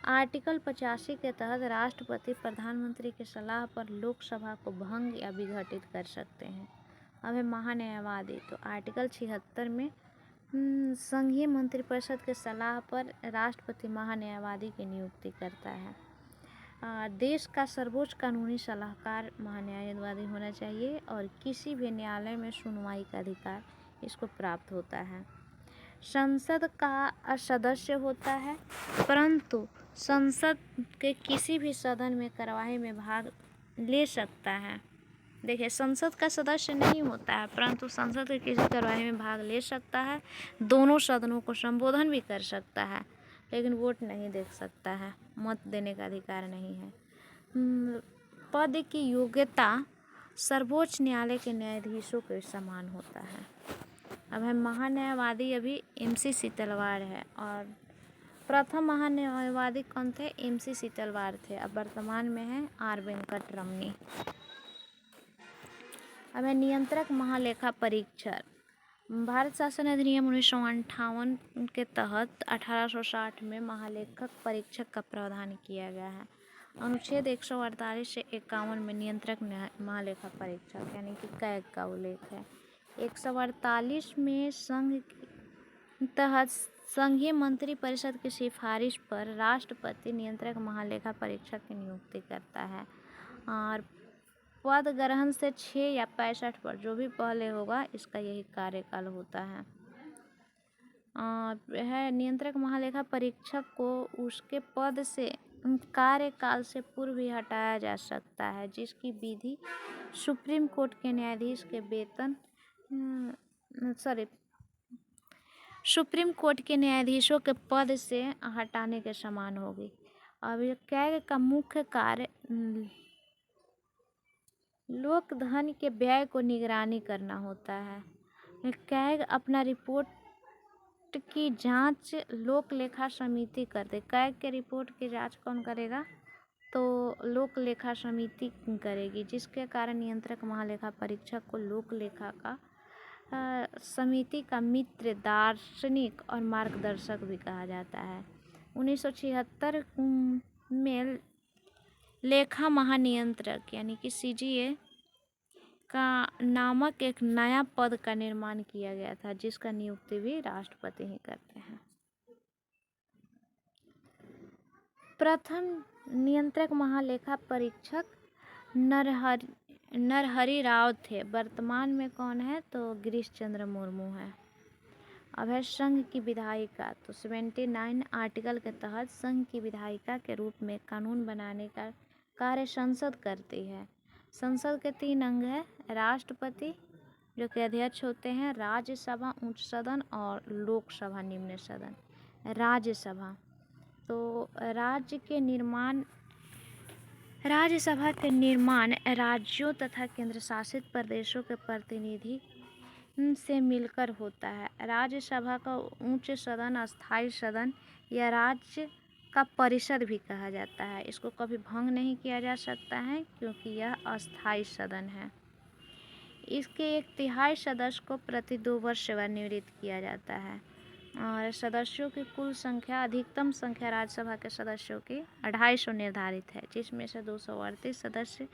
आर्टिकल 85 के तहत राष्ट्रपति प्रधानमंत्री की सलाह पर लोकसभा को भंग या विघटित कर सकते हैं। अब है महान्यायवादी, तो आर्टिकल 76 में संघीय मंत्रिपरिषद के सलाह पर राष्ट्रपति महान्यायवादी की नियुक्ति करता है। देश का सर्वोच्च कानूनी सलाहकार महान्यायवादी होना चाहिए और किसी भी न्यायालय में सुनवाई का अधिकार इसको प्राप्त होता है। संसद का सदस्य होता है, परंतु संसद के किसी भी सदन में कार्यवाही में भाग ले सकता है। देखिए, संसद का सदस्य नहीं होता है परंतु संसद के किसी कार्यवाही में भाग ले सकता है, दोनों सदनों को संबोधन भी कर सकता है, लेकिन वोट नहीं दे सकता है, मत देने का अधिकार नहीं है। पद की योग्यता सर्वोच्च न्यायालय के न्यायाधीशों के समान होता है। अब है महान्यायवादी, अभी MC सीतलवाड़ है और प्रथम महान्यायवादी कौन थे? MC सीतलवाड़ थे। अब वर्तमान में है R वेंकट रमनी। अब है नियंत्रक महालेखा परीक्षक। भारत शासन अधिनियम 1958 के तहत 1860 में महालेखक परीक्षक का प्रावधान किया गया है। अनुच्छेद 148 से 51 में नियंत्रक महालेखा परीक्षक यानी कि कैग का उल्लेख है। 148 में संघ के तहत संघीय मंत्री परिषद की सिफारिश पर राष्ट्रपति नियंत्रक महालेखा परीक्षक की नियुक्ति करता है और पद ग्रहण से 6 या 65 पर जो भी पहले होगा इसका यही कार्यकाल होता है। नियंत्रक महालेखा परीक्षक को उसके पद से कार्यकाल से पूर्व ही हटाया जा सकता है, जिसकी विधि सुप्रीम कोर्ट के न्यायाधीश के सुप्रीम कोर्ट के न्यायाधीशों के पद से हटाने के समान होगी। अब कैग का मुख्य कार्य लोक धन के व्यय को निगरानी करना होता है। कैग अपना रिपोर्ट की जांच लोक लेखा समिति करते। कैग के रिपोर्ट की जांच कौन करेगा? तो लोक लेखा समिति करेगी, जिसके कारण नियंत्रक महालेखा परीक्षक को लोक लेखा का समिति का मित्र, दार्शनिक और मार्गदर्शक भी कहा जाता है। 1976 में लेखा महानियंत्रक यानी कि CGA का नामक एक नया पद का निर्माण किया गया था, जिसका नियुक्ति भी राष्ट्रपति ही करते हैं। प्रथम नियंत्रक महालेखा परीक्षक नरहरि राव थे। वर्तमान में कौन है? तो गिरीश चंद्र मुर्मू है। अब है संघ की विधायिका, तो 79 आर्टिकल के तहत संघ की विधायिका के रूप में कानून बनाने का कार्य संसद करती है। संसद के 3 अंग हैं, राष्ट्रपति जो कि अध्यक्ष होते हैं, राज्यसभा उच्च सदन और लोकसभा निम्न सदन। राज्यसभा तो राज्यसभा के निर्माण राज्यों तथा केंद्र शासित प्रदेशों के प्रतिनिधि से मिलकर होता है। राज्यसभा का उच्च सदन अस्थायी सदन या राज्य का परिषद भी कहा जाता है। इसको कभी भंग नहीं किया जा सकता है क्योंकि यह अस्थायी सदन है। इसके 1/3 सदस्य को प्रति 2 वर्ष सेवानिवृत्त किया जाता है और सदस्यों की कुल संख्या अधिकतम संख्या राज्यसभा के सदस्यों की 250 निर्धारित है, जिसमें से 238 सदस्य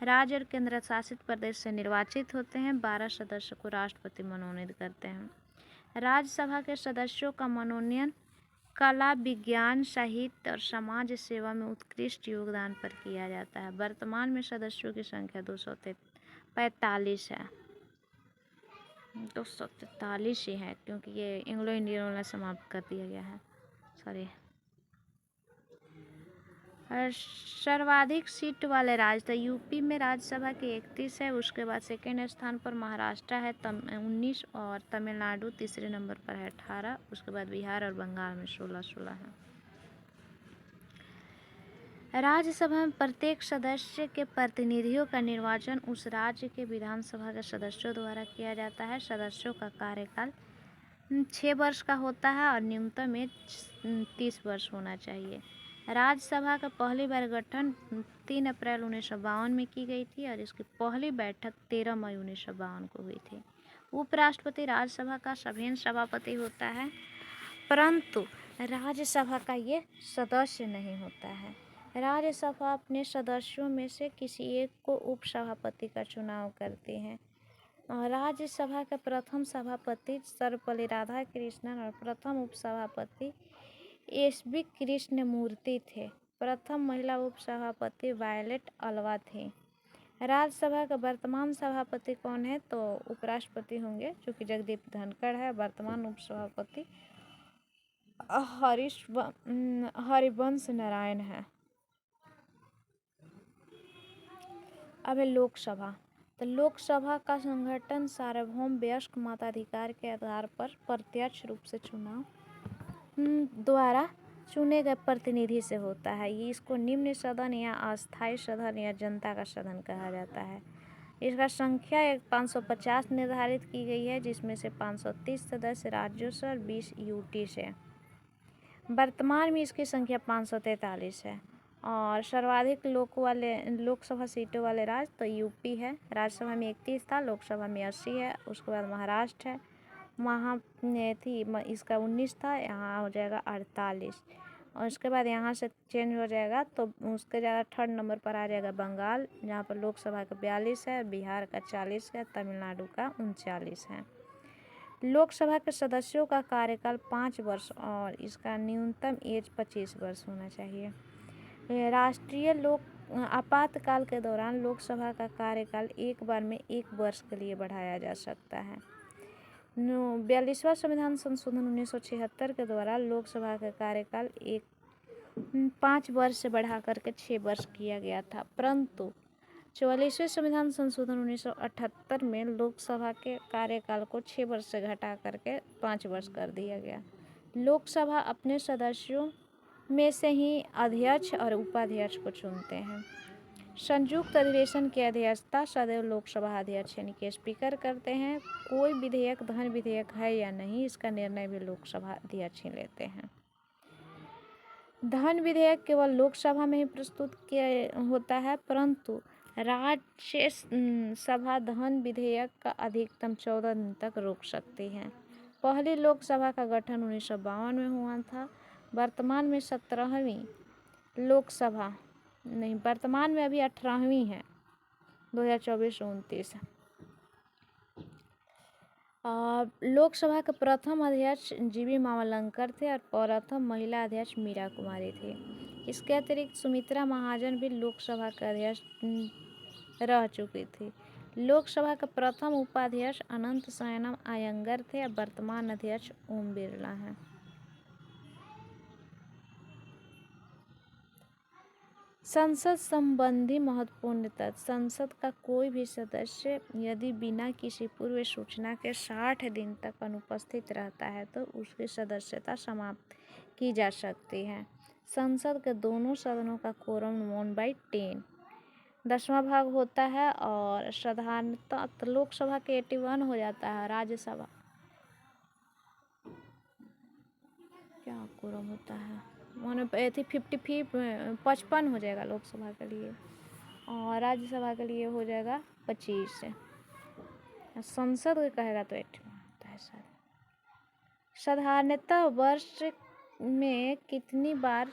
राज्य और केंद्र शासित प्रदेश से निर्वाचित होते हैं। 12 सदस्यों को राष्ट्रपति मनोनीत करते हैं। राज्यसभा के सदस्यों का मनोनयन कला, विज्ञान, साहित्य और समाज सेवा में उत्कृष्ट योगदान पर किया जाता है। वर्तमान में सदस्यों की संख्या 245 है। 243 ही है क्योंकि ये एंग्लो इंडियन वाला समाप्त कर दिया गया है, सॉरी। और सर्वाधिक सीट वाले राज्य तो यूपी में राज्यसभा की 31 है, उसके बाद सेकेंड स्थान पर महाराष्ट्र है 19 और तमिलनाडु तीसरे नंबर पर है 18, उसके बाद बिहार और बंगाल में 16 है। राज्यसभा में प्रत्येक सदस्य के प्रतिनिधियों का निर्वाचन उस राज्य के विधानसभा के सदस्यों द्वारा किया जाता है। सदस्यों का कार्यकाल 6 वर्ष का होता है और न्यूनतम एज 30 वर्ष होना चाहिए। राज्यसभा का पहली बार गठन 3 अप्रैल 1952 में की गई थी और इसकी पहली बैठक 13 मई 1952 को हुई थी। उपराष्ट्रपति राज्यसभा का सभ्य सभापति होता है, परंतु राज्यसभा का ये सदस्य नहीं होता है। राज्यसभा अपने सदस्यों में से किसी एक को उपसभापति का चुनाव करती है। राज्यसभा के प्रथम सभापति सर्वपल्ली राधाकृष्णन और प्रथम उपसभापति एस.बी. कृष्णमूर्ति थे। प्रथम महिला उपसभापति वायलेट अल्वा थी। राज्यसभा का वर्तमान सभापति कौन है? तो उपराष्ट्रपति होंगे जो कि जगदीप धनखड़ है। वर्तमान उपसभापति हरिवंश नारायण है। अब है लोकसभा। तो लोकसभा का संगठन सार्वभौम वयस्क मताधिकार के आधार पर प्रत्यक्ष रूप से चुनाव द्वारा चुने गए प्रतिनिधि से होता है। ये इसको निम्न सदन या अस्थायी सदन या जनता का सदन कहा जाता है। इसका संख्या 550 निर्धारित की गई है, जिसमें से 530 सदस्य राज्यों से और 20 यूटी से। वर्तमान में इसकी संख्या 543 है और सर्वाधिक लोकसभा सीटों वाले राज्य तो यूपी है। राज्यसभा में 31 था, लोकसभा में 80 है। उसके बाद महाराष्ट्र है, वहाँ थी इसका 19 था, यहाँ हो जाएगा 48 और उसके बाद यहाँ से चेंज हो जाएगा तो उसके ज़्यादा 3rd नंबर पर आ जाएगा बंगाल, जहाँ पर लोकसभा का 42 है, बिहार का 40 है, तमिलनाडु का 39 है। लोकसभा के सदस्यों का कार्यकाल 5 वर्ष और इसका न्यूनतम एज 25 वर्ष होना चाहिए। राष्ट्रीय आपातकाल के दौरान लोकसभा का कार्यकाल एक बार में 1 वर्ष के लिए बढ़ाया जा सकता है। 42वां संविधान संशोधन 1976 के द्वारा लोकसभा का कार्यकाल 5 वर्ष से बढ़ा करके 6 वर्ष किया गया था, परंतु 44वें संविधान संशोधन 1978 में लोकसभा के कार्यकाल को 6 वर्ष से घटा करके 5 वर्ष कर दिया गया। लोकसभा अपने सदस्यों में से ही अध्यक्ष और उपाध्यक्ष को चुनते हैं। संयुक्त अधिवेशन की अध्यक्षता सदैव लोकसभा अध्यक्ष यानी कि स्पीकर करते हैं। कोई विधेयक धन विधेयक है या नहीं, इसका निर्णय भी लोकसभा अध्यक्ष ही लेते हैं। धन विधेयक केवल लोकसभा में ही प्रस्तुत किया होता है, परंतु राज्यसभा धन विधेयक का अधिकतम 14 दिन तक रोक सकती है। पहली लोकसभा का गठन 1952 में हुआ था। वर्तमान में 17वीं लोकसभा नहीं, वर्तमान में अभी 18वीं है, 2024-29। लोकसभा के प्रथम अध्यक्ष जी.बी. मावलंकर थे और प्रथम महिला अध्यक्ष मीरा कुमारी थी। इसके अतिरिक्त सुमित्रा महाजन भी लोकसभा के अध्यक्ष रह चुकी थी। लोकसभा के प्रथम उपाध्यक्ष अनंत शयनम अयंगर थे और वर्तमान अध्यक्ष ओम बिरला हैं। संसद संबंधी महत्वपूर्ण तथ्य। संसद का कोई भी सदस्य यदि बिना किसी पूर्व सूचना के 60 दिन तक अनुपस्थित रहता है तो उसकी सदस्यता समाप्त की जा सकती है। संसद के दोनों सदनों का कोरम 1/10 10वां भाग होता है और साधारणतः लोकसभा के 81 हो जाता है। राज्यसभा क्या कोरम होता है 55 हो जाएगा लोकसभा के लिए और राज्यसभा के लिए हो जाएगा 25। संसद कहेगा तो 81 होता है सर। साधारणतः वर्ष में कितनी बार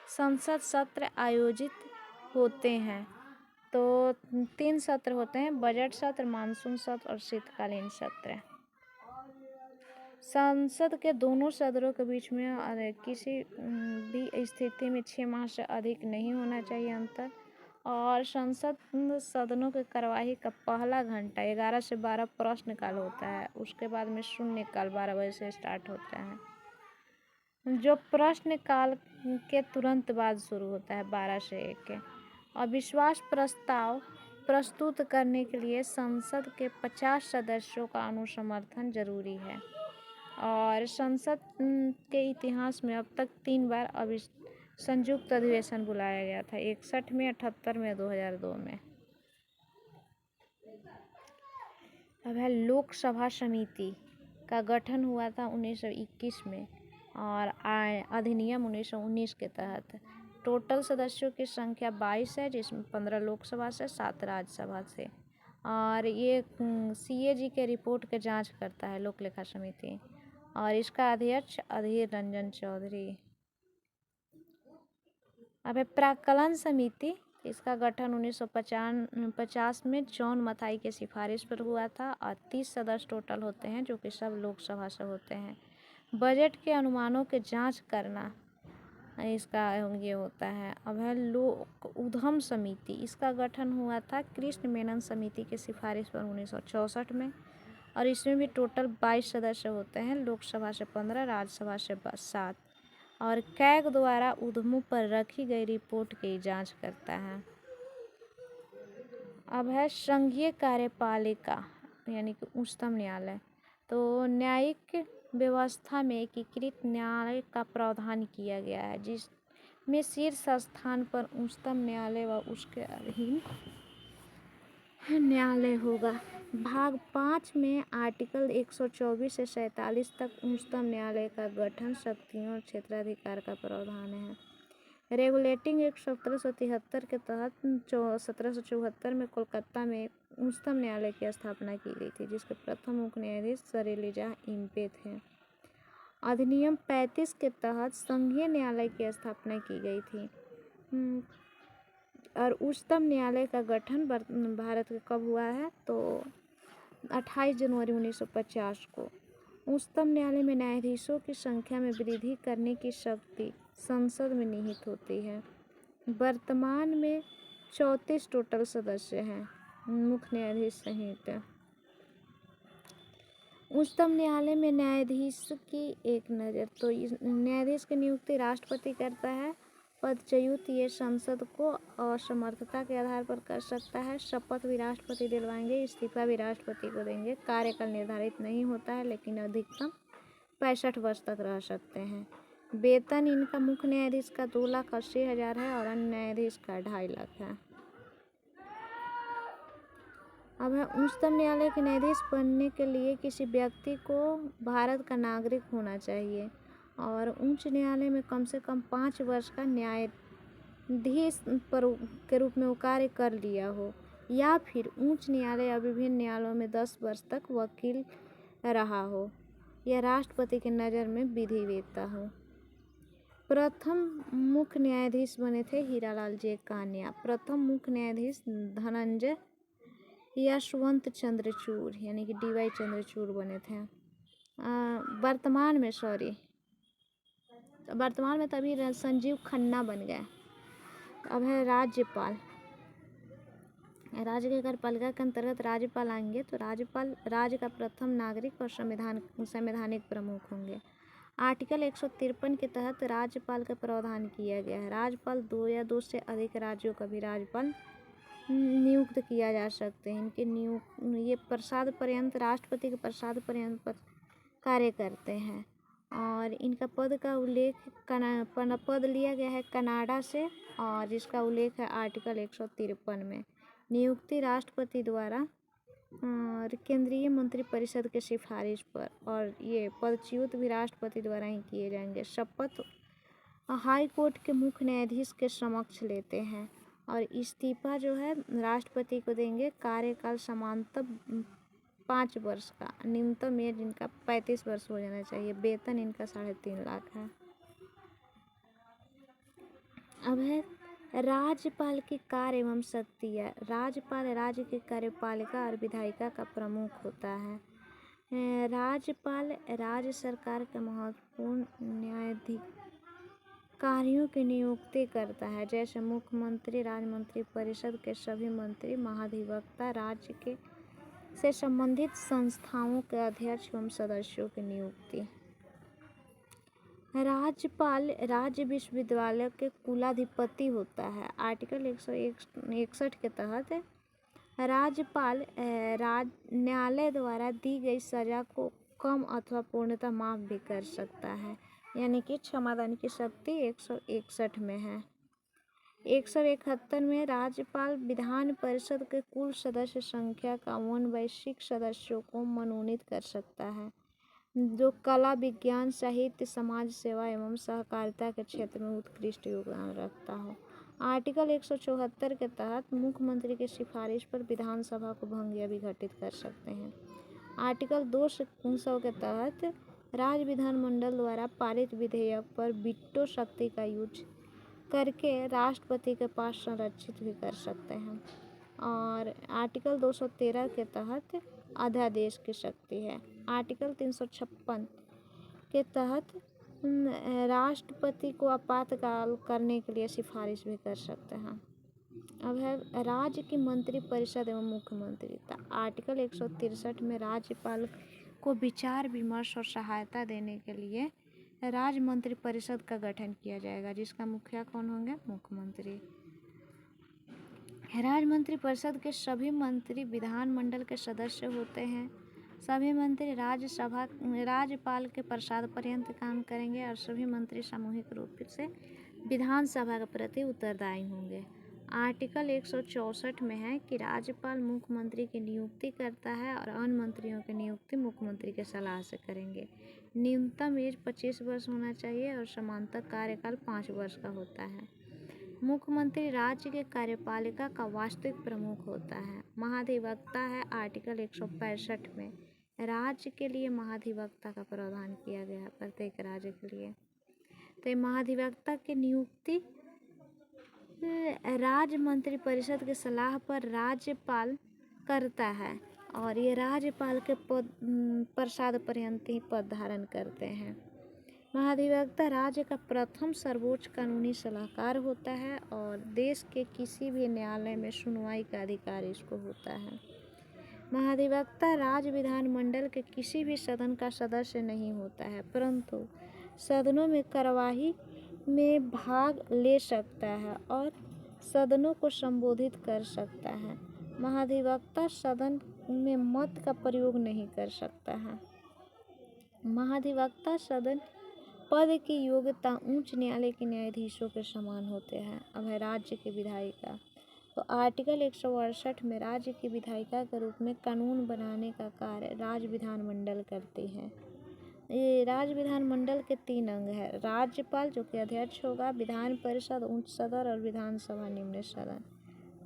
संसद सत्र आयोजित होते हैं? तो 3 सत्र होते हैं, बजट सत्र, मानसून सत्र और शीतकालीन सत्र। संसद के दोनों सदनों के बीच में किसी भी स्थिति में 6 माह से अधिक नहीं होना चाहिए अंतर। और संसद सदनों की कार्यवाही का पहला घंटा 11 से 12 प्रश्नकाल होता है। उसके बाद में शून्यकाल 12 बजे से स्टार्ट होता है, जो प्रश्नकाल के तुरंत बाद शुरू होता है 12 से 1 के। अविश्वास प्रस्ताव प्रस्तुत करने के लिए संसद के 50 सदस्यों का अनुसमर्थन जरूरी है। और संसद के इतिहास में अब तक 3 बार संयुक्त अधिवेशन बुलाया गया था, 61 में, 78 में, 2002 में। अब है लोकसभा समिति का गठन हुआ था 1921 में और अधिनियम 1919 के तहत। टोटल सदस्यों की संख्या 22 है, जिसमें 15 लोकसभा से, 7 राज्यसभा से। और ये CAG के रिपोर्ट के जांच करता है लोक लेखा समिति और इसका अध्यक्ष अधीर रंजन चौधरी। अब है प्राक्कलन समिति। इसका गठन 1950 में जॉन मथाई के सिफारिश पर हुआ था और 30 सदस्य टोटल होते हैं, जो कि सब लोकसभा से होते हैं। बजट के अनुमानों के जांच करना इसका ये होता है। अब है लोक उद्यम समिति। इसका गठन हुआ था कृष्ण मेनन समिति के सिफारिश पर 1964 में और इसमें भी टोटल 22 सदस्य होते हैं, लोकसभा से 15, राज्यसभा से 7 और कैग द्वारा उद्यमों पर रखी गई रिपोर्ट की जांच करता है। अब है संघीय कार्यपालिका यानी कि उच्चतम न्यायालय। तो न्यायिक व्यवस्था में एकीकृत न्यायालय का प्रावधान किया गया है, जिसमें शीर्ष स्थान पर उच्चतम न्यायालय व उसके अधीन न्यायालय होगा। भाग 5 में आर्टिकल 124 से 47 तक उच्चतम न्यायालय का गठन, शक्तियों और क्षेत्राधिकार का प्रावधान है। रेगुलेटिंग एक्ट 1773 के तहत 1774 में कोलकाता में उच्चतम न्यायालय की स्थापना की गई थी, जिसके प्रथम मुख्य न्यायाधीश सर एलिजा इम्पे थे। अधिनियम 35 के तहत संघीय न्यायालय की स्थापना की गई थी। और उच्चतम न्यायालय का गठन भारत में कब हुआ है? तो 28 जनवरी 1950 को। उच्चतम न्यायालय में न्यायाधीशों की संख्या में वृद्धि करने की शक्ति संसद में निहित होती है। वर्तमान में 34 टोटल सदस्य हैं, मुख्य न्यायाधीश सहित। उच्चतम न्यायालय में न्यायाधीश की एक नज़र। तो न्यायाधीश की नियुक्ति राष्ट्रपति करता है। पदच्युत ये संसद को असमर्थता के आधार पर कर सकता है। शपथ भी राष्ट्रपति दिलवाएंगे, इस्तीफा भी राष्ट्रपति को देंगे। कार्यकाल निर्धारित नहीं होता है, लेकिन अधिकतम 65 वर्ष तक रह सकते हैं। वेतन इनका मुख्य न्यायाधीश का 2,80,000 है और अन्य न्यायाधीश का 2.5 लाख है। अब है उच्चतम न्यायालय के न्यायाधीश बनने के लिए किसी व्यक्ति को भारत का नागरिक होना चाहिए और उच्च न्यायालय में कम से कम 5 वर्ष का न्यायाधीश के रूप में वो कार्य कर लिया हो, या फिर उच्च न्यायालय या विभिन्न न्यायालयों में 10 वर्ष तक वकील रहा हो, या राष्ट्रपति की नज़र में विधिवेत्ता हो। प्रथम मुख्य न्यायाधीश बने थे हीरालाल जे कान्या। प्रथम मुख्य न्यायाधीश धनंजय यशवंत चूड़ यानी कि DY चंद्रचूड़ बने थे। वर्तमान में तभी संजीव खन्ना बन गए। अब है राज्यपाल। राज्य के कार्यपालिका के अंतर्गत राज्यपाल आएंगे, तो राज्यपाल राज्य का प्रथम नागरिक और संवैधानिक प्रमुख होंगे। आर्टिकल 153 के तहत राज्यपाल का प्रावधान किया गया है। राज्यपाल 2 या 2 से अधिक राज्यों का भी राज्यपाल नियुक्त किया जा सकते हैं। ये प्रसाद पर्यंत राष्ट्रपति के प्रसाद पर्यंत कार्य करते हैं और इनका पद का उल्लेख पद लिया गया है कनाडा से और जिसका उल्लेख है आर्टिकल 153 में। नियुक्ति राष्ट्रपति द्वारा और केंद्रीय मंत्रिपरिषद के सिफारिश पर, और ये पदच्युत भी राष्ट्रपति द्वारा ही किए जाएंगे। शपथ हाई कोर्ट के मुख्य न्यायाधीश के समक्ष लेते हैं और इस्तीफा जो है राष्ट्रपति को देंगे। कार्यकाल समानतः 5 वर्ष का, न्यूनतम एज इनका 35 वर्ष हो जाना चाहिए। वेतन इनका 3.5 लाख है। अब है राज्यपाल की कार्य एवं शक्तियाँ। राज्यपाल राज्य की कार्यपालिका और विधायिका का प्रमुख होता है। राज्यपाल राज्य सरकार के महत्वपूर्ण न्यायाधिकारियों की नियुक्ति करता है, जैसे मुख्यमंत्री, राज्य मंत्रिपरिषद के सभी मंत्री, महाधिवक्ता, राज्य के से संबंधित संस्थाओं के अध्यक्ष एवं सदस्यों की नियुक्ति। राज्यपाल राज्य विश्वविद्यालय के कुलाधिपति होता है। आर्टिकल 161 के तहत राज्यपाल न्यायालय द्वारा दी गई सजा को कम अथवा पूर्णतः माफ भी कर सकता है, यानी कि क्षमादान की शक्ति 161 में है। 171 में राज्यपाल विधान परिषद के कुल सदस्य संख्या का 1/6 सदस्यों को मनोनीत कर सकता है, जो कला, विज्ञान, साहित्य, समाज सेवा एवं सहकारिता के क्षेत्र में उत्कृष्ट योगदान रखता हो। आर्टिकल 174 के तहत मुख्यमंत्री की सिफारिश पर विधानसभा को भंग या विघटित कर सकते हैं। आर्टिकल 200 के तहत राज्य विधानमंडल द्वारा पारित विधेयक पर वीटो शक्ति का यूज करके राष्ट्रपति के पास संरक्षित भी कर सकते हैं। और आर्टिकल 213 के तहत अध्यादेश की शक्ति है। आर्टिकल 356 के तहत राष्ट्रपति को आपातकाल करने के लिए सिफारिश भी कर सकते हैं। अब है राज्य की मंत्रिपरिषद एवं मुख्यमंत्री। आर्टिकल 163 में राज्यपाल को विचार विमर्श और सहायता देने के लिए राज्य मंत्रिपरिषद का गठन किया जाएगा, जिसका मुखिया कौन होंगे? मुख्यमंत्री। राज्य मंत्रिपरिषद के सभी मंत्री विधानमंडल के सदस्य होते हैं। सभी मंत्री राज्यपाल के प्रसाद पर्यंत काम करेंगे और सभी मंत्री सामूहिक रूप से विधानसभा के प्रति उत्तरदायी होंगे। आर्टिकल 164 में है कि राज्यपाल मुख्यमंत्री की नियुक्ति करता है और अन्य मंत्रियों की नियुक्ति मुख्यमंत्री के सलाह से करेंगे। न्यूनतम एज 25 वर्ष होना चाहिए और समांतर कार्यकाल 5 वर्ष का होता है। मुख्यमंत्री राज्य के कार्यपालिका का वास्तविक प्रमुख होता है। महाधिवक्ता है आर्टिकल 165 में। राज्य के लिए महाधिवक्ता का प्रावधान किया गया है, प्रत्येक राज्य के लिए। तो ये महाधिवक्ता की नियुक्ति राज्य मंत्रिपरिषद की सलाह पर राज्यपाल करता है और ये राज्यपाल के प्रसाद पर्यंत ही पद धारण करते हैं। महाधिवक्ता राज्य का प्रथम सर्वोच्च कानूनी सलाहकार होता है और देश के किसी भी न्यायालय में सुनवाई का अधिकार इसको होता है। महाधिवक्ता राज्य विधानमंडल के किसी भी सदन का सदस्य नहीं होता है, परंतु सदनों में कार्यवाही में भाग ले सकता है और सदनों को संबोधित कर सकता है। महाधिवक्ता सदन में मत का प्रयोग नहीं कर सकता है। महाधिवक्ता सदन पद की योग्यता उच्च न्यायालय के न्यायाधीशों के समान होते हैं। अब है राज्य की विधायिका। तो आर्टिकल 168 में राज्य की विधायिका के रूप में कानून बनाने का कार्य राज्य विधानमंडल करती है। ये राज्य विधानमंडल के 3 अंग है। राज्यपाल जो कि अध्यक्ष होगा, विधान परिषद उच्च सदन और विधानसभा निम्न सदन।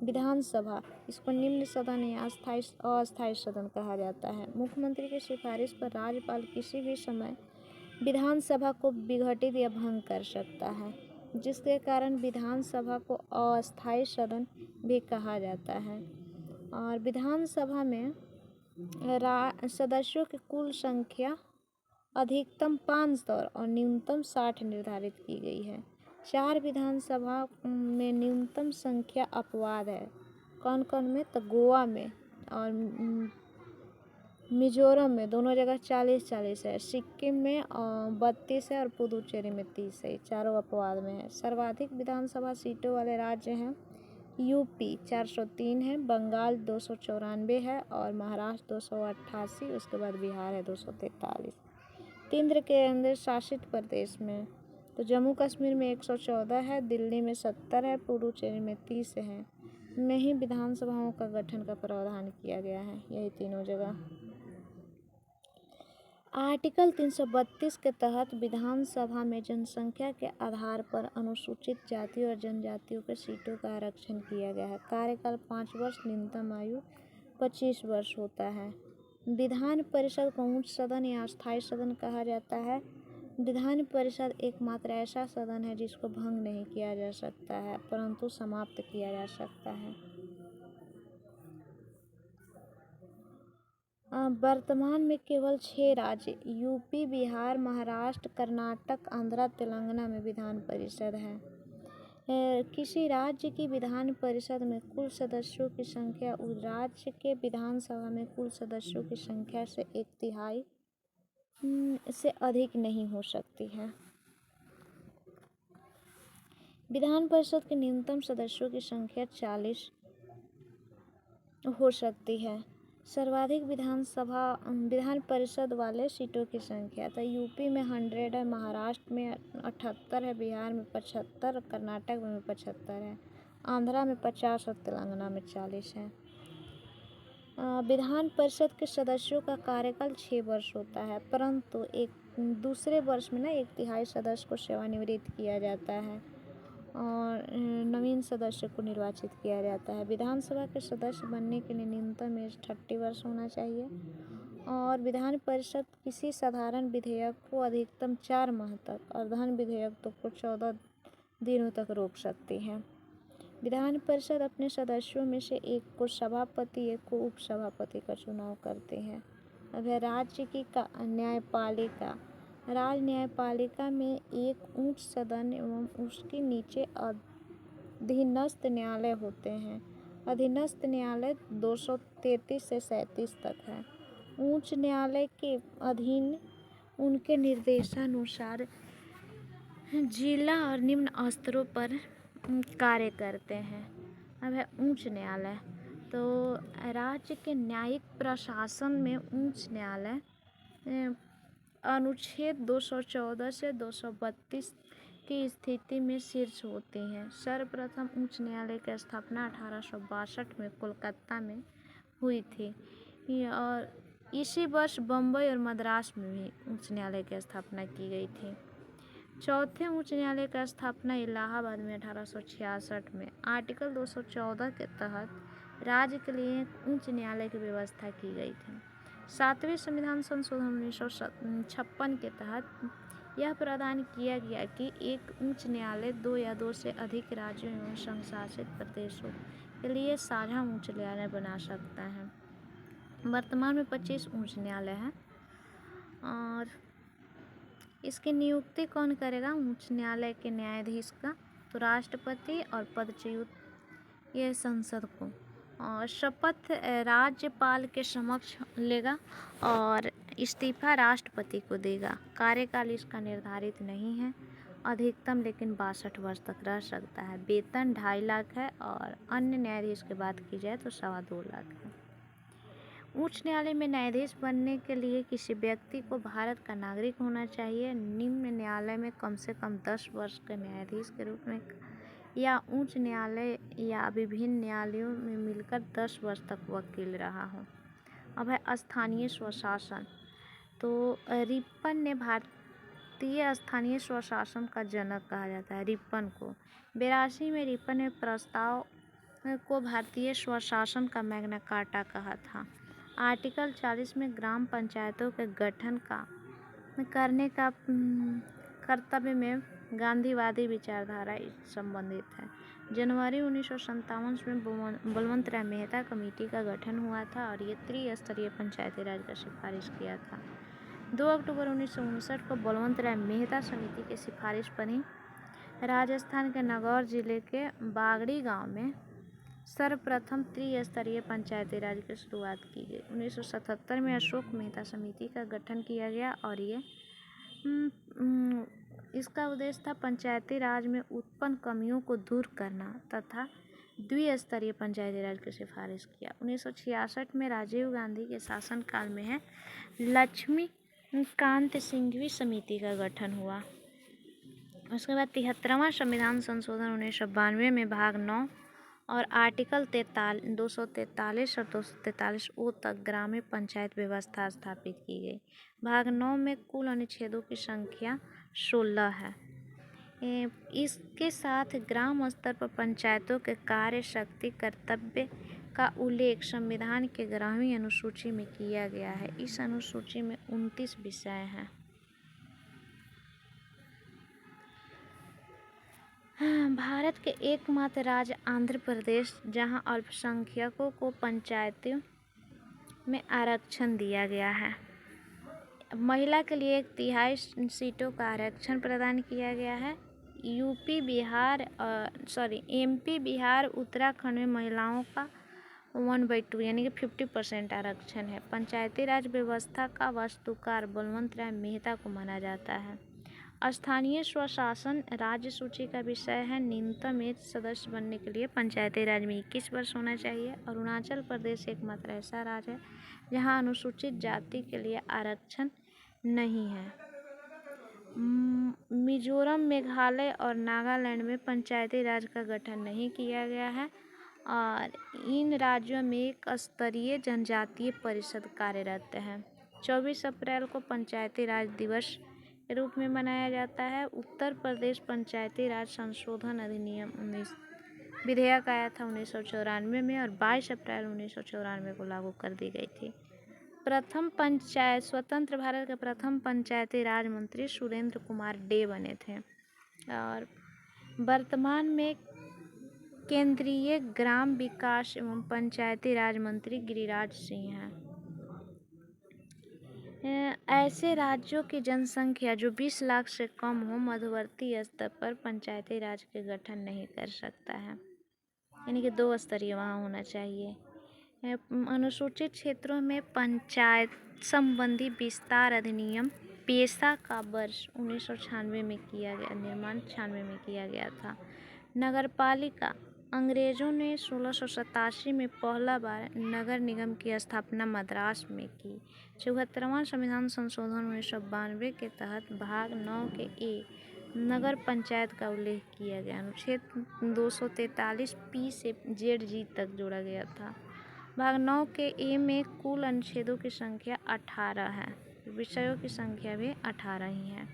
विधानसभा इसको निम्न सदन या अस्थायी सदन कहा जाता है। मुख्यमंत्री की सिफारिश पर राज्यपाल किसी भी समय विधानसभा को विघटित या भंग कर सकता है, जिसके कारण विधानसभा को अस्थायी सदन भी कहा जाता है। और विधानसभा में सदस्यों की कुल संख्या अधिकतम 500 और न्यूनतम 60 निर्धारित की गई है। 4 विधानसभा में न्यूनतम संख्या अपवाद है। कौन कौन में? तो गोवा में और मिजोरम में दोनों जगह 40-40 है। सिक्किम में 32 है और पुदुचेरी में 30 है। चारों अपवाद में है। सर्वाधिक विधानसभा सीटों वाले राज्य हैं यूपी 403 है, बंगाल 294 है और महाराष्ट्र 288, उसके बाद बिहार है 243। केंद्र शासित प्रदेश में तो जम्मू कश्मीर में 114 है, दिल्ली में 70 है, पुडुचेरी में 30 है में ही विधानसभाओं का गठन का प्रावधान किया गया है, यही तीनों जगह। आर्टिकल 332 के तहत विधानसभा में जनसंख्या के आधार पर अनुसूचित जाति और जनजातियों के सीटों का आरक्षण किया गया है। कार्यकाल 5 वर्ष, न्यूनतम आयु 25 वर्ष होता है। विधान परिषद को उच्च सदन या अस्थायी सदन कहा जाता है। विधान परिषद एकमात्र ऐसा सदन है जिसको भंग नहीं किया जा सकता है, परंतु समाप्त किया जा सकता है। वर्तमान में केवल 6 राज्य यूपी, बिहार, महाराष्ट्र, कर्नाटक, आंध्र, तेलंगाना में विधान परिषद है। किसी राज्य की विधान परिषद में कुल सदस्यों की संख्या उस राज्य के विधानसभा में कुल सदस्यों की संख्या से 1/3 से अधिक नहीं हो सकती है। विधान परिषद के न्यूनतम सदस्यों की संख्या 40 हो सकती है। सर्वाधिक विधान परिषद वाले सीटों की संख्या तो यूपी में 100 है, महाराष्ट्र में 78 है, बिहार में 75, कर्नाटक में 75 है, आंध्रा में 50 और तेलंगाना में 40 है। विधान परिषद के सदस्यों का कार्यकाल 6 वर्ष होता है, परंतु दूसरे वर्ष में 1/3 सदस्य को सेवानिवृत्त किया जाता है और नवीन सदस्य को निर्वाचित किया जाता है। विधानसभा के सदस्य बनने के लिए न्यूनतम एज 30 वर्ष होना चाहिए और विधान परिषद किसी साधारण विधेयक को अधिकतम 4 माह तक और धन विधेयक को 14 दिनों तक रोक सकती है। विधान परिषद अपने सदस्यों में से एक को सभापति, एक को उपसभापति का चुनाव करते हैं। अब है राज्य की न्यायपालिका। राज्य न्यायपालिका में एक उच्च सदन एवं उसके नीचे अधीनस्थ न्यायालय होते हैं। अधीनस्थ न्यायालय 233 से 37 तक है। उच्च न्यायालय के अधीन उनके निर्देशानुसार जिला और निम्न स्तरों पर कार्य करते हैं। अब है उच्च न्यायालय। तो राज्य के न्यायिक प्रशासन में उच्च न्यायालय अनुच्छेद 214 से 232 की स्थिति में शीर्ष होती हैं। सर्वप्रथम उच्च न्यायालय की स्थापना 1862 में कोलकाता में हुई थी और इसी वर्ष बम्बई और मद्रास में भी उच्च न्यायालय की स्थापना की गई थी। चौथे उच्च न्यायालय की स्थापना इलाहाबाद में 1866 में आर्टिकल 214 के तहत राज्य के लिए एक उच्च न्यायालय की व्यवस्था की गई थी। 7वें संविधान संशोधन 1956 के तहत यह प्रावधान किया गया कि एक उच्च न्यायालय 2 या 2 से अधिक राज्यों एवं संघ शासित प्रदेशों के लिए साझा उच्च न्यायालय बना सकता है। वर्तमान में 25 उच्च न्यायालय हैं और इसकी नियुक्ति कौन करेगा उच्च न्यायालय के न्यायाधीश का? तो राष्ट्रपति और पदच्युत यह संसद को और शपथ राज्यपाल के समक्ष लेगा और इस्तीफा राष्ट्रपति को देगा। कार्यकाल इसका निर्धारित नहीं है, अधिकतम लेकिन 62 वर्ष तक रह सकता है। वेतन 2.5 लाख है और अन्य न्यायाधीश की बात की जाए तो 2.25 लाख है। उच्च न्यायालय में न्यायाधीश बनने के लिए किसी व्यक्ति को भारत का नागरिक होना चाहिए। निम्न न्यायालय में कम से कम 10 वर्ष के न्यायाधीश के रूप में या उच्च न्यायालय या विभिन्न न्यायालयों में मिलकर 10 वर्ष तक वकील रहा हो। अब है स्थानीय स्वशासन। तो रिपन ने भारतीय स्थानीय स्वशासन का जनक कहा जाता है। रिपन को 82 में रिपन ने प्रस्ताव को भारतीय स्वशासन का मैग्ना कार्टा कहा था। आर्टिकल 40 में ग्राम पंचायतों के गठन करने का कर्तव्य में गांधीवादी विचारधारा संबंधित है। जनवरी 1957 में बलवंत राय मेहता कमेटी का गठन हुआ था और ये त्रिस्तरीय पंचायती राज का सिफारिश किया था। 2 अक्टूबर 1959 को बलवंत राय मेहता समिति की सिफारिश पर ही राजस्थान के नागौर जिले के बागड़ी गांव में सर्वप्रथम त्रिस्तरीय पंचायती राज की शुरुआत की गई। 1977 में अशोक मेहता समिति का गठन किया गया और ये इसका उद्देश्य था पंचायती राज में उत्पन्न कमियों को दूर करना तथा द्विस्तरीय पंचायती राज की सिफारिश किया। 1966 में राजीव गांधी के शासनकाल में है लक्ष्मीकांत सिंघवी समिति का गठन हुआ। उसके बाद 73वां संविधान संशोधन 1992 में भाग 9 और आर्टिकल 243 और 243 ओ तक ग्रामीण पंचायत व्यवस्था स्थापित की गई। भाग 9 में कुल अनुच्छेदों की संख्या 16 है। इसके साथ ग्राम स्तर पर पंचायतों के कार्य शक्ति कर्तव्य का उल्लेख संविधान के 11वीं अनुसूची में किया गया है। इस अनुसूची में 29 विषय हैं। भारत के एकमात्र राज्य आंध्र प्रदेश जहां अल्पसंख्यकों को पंचायतों में आरक्षण दिया गया है। महिला के लिए 1/3 सीटों का आरक्षण प्रदान किया गया है। एमपी, बिहार, उत्तराखंड में महिलाओं का 1/2 यानी कि 50% आरक्षण है। पंचायती राज व्यवस्था का वास्तुकार बलवंत राय मेहता को माना जाता है। स्थानीय स्वशासन राज्य सूची का विषय है। न्यूनतम एज सदस्य बनने के लिए पंचायती राज में 21 वर्ष होना चाहिए। अरुणाचल प्रदेश एकमात्र ऐसा राज्य है जहां अनुसूचित जाति के लिए आरक्षण नहीं है। मिजोरम, मेघालय और नागालैंड में पंचायती राज का गठन नहीं किया गया है और इन राज्यों में एक स्तरीय जनजातीय परिषद कार्यरत है। 24 अप्रैल को पंचायती राज दिवस के रूप में मनाया जाता है। उत्तर प्रदेश पंचायती राज संशोधन अधिनियम विधेयक आया था 1994 में और 22 अप्रैल 1994 को लागू कर दी गई थी। स्वतंत्र भारत के प्रथम पंचायती राज मंत्री सुरेंद्र कुमार डे बने थे और वर्तमान में केंद्रीय ग्राम विकास एवं पंचायती राज मंत्री गिरिराज सिंह हैं। ऐसे राज्यों की जनसंख्या जो 20 लाख से कम हो मध्यवर्ती स्तर पर पंचायती राज के गठन नहीं कर सकता है, यानी कि 2 स्तरीय वहाँ होना चाहिए। अनुसूचित क्षेत्रों में पंचायत संबंधी विस्तार अधिनियम पेशा का वर्ष 1996 में किया गया, निर्माण 96 में किया गया था। नगरपालिका अंग्रेजों ने 1687 में पहला बार नगर निगम की स्थापना मद्रास में की। 74वां संविधान संशोधन 1992 के तहत भाग 9 के ए नगर पंचायत का उल्लेख किया गया। अनुच्छेद 243 पी से जेड जी तक जोड़ा गया था। भाग 9 के ए में कुल अनुच्छेदों की संख्या 18 है। विषयों की संख्या भी 18 ही है।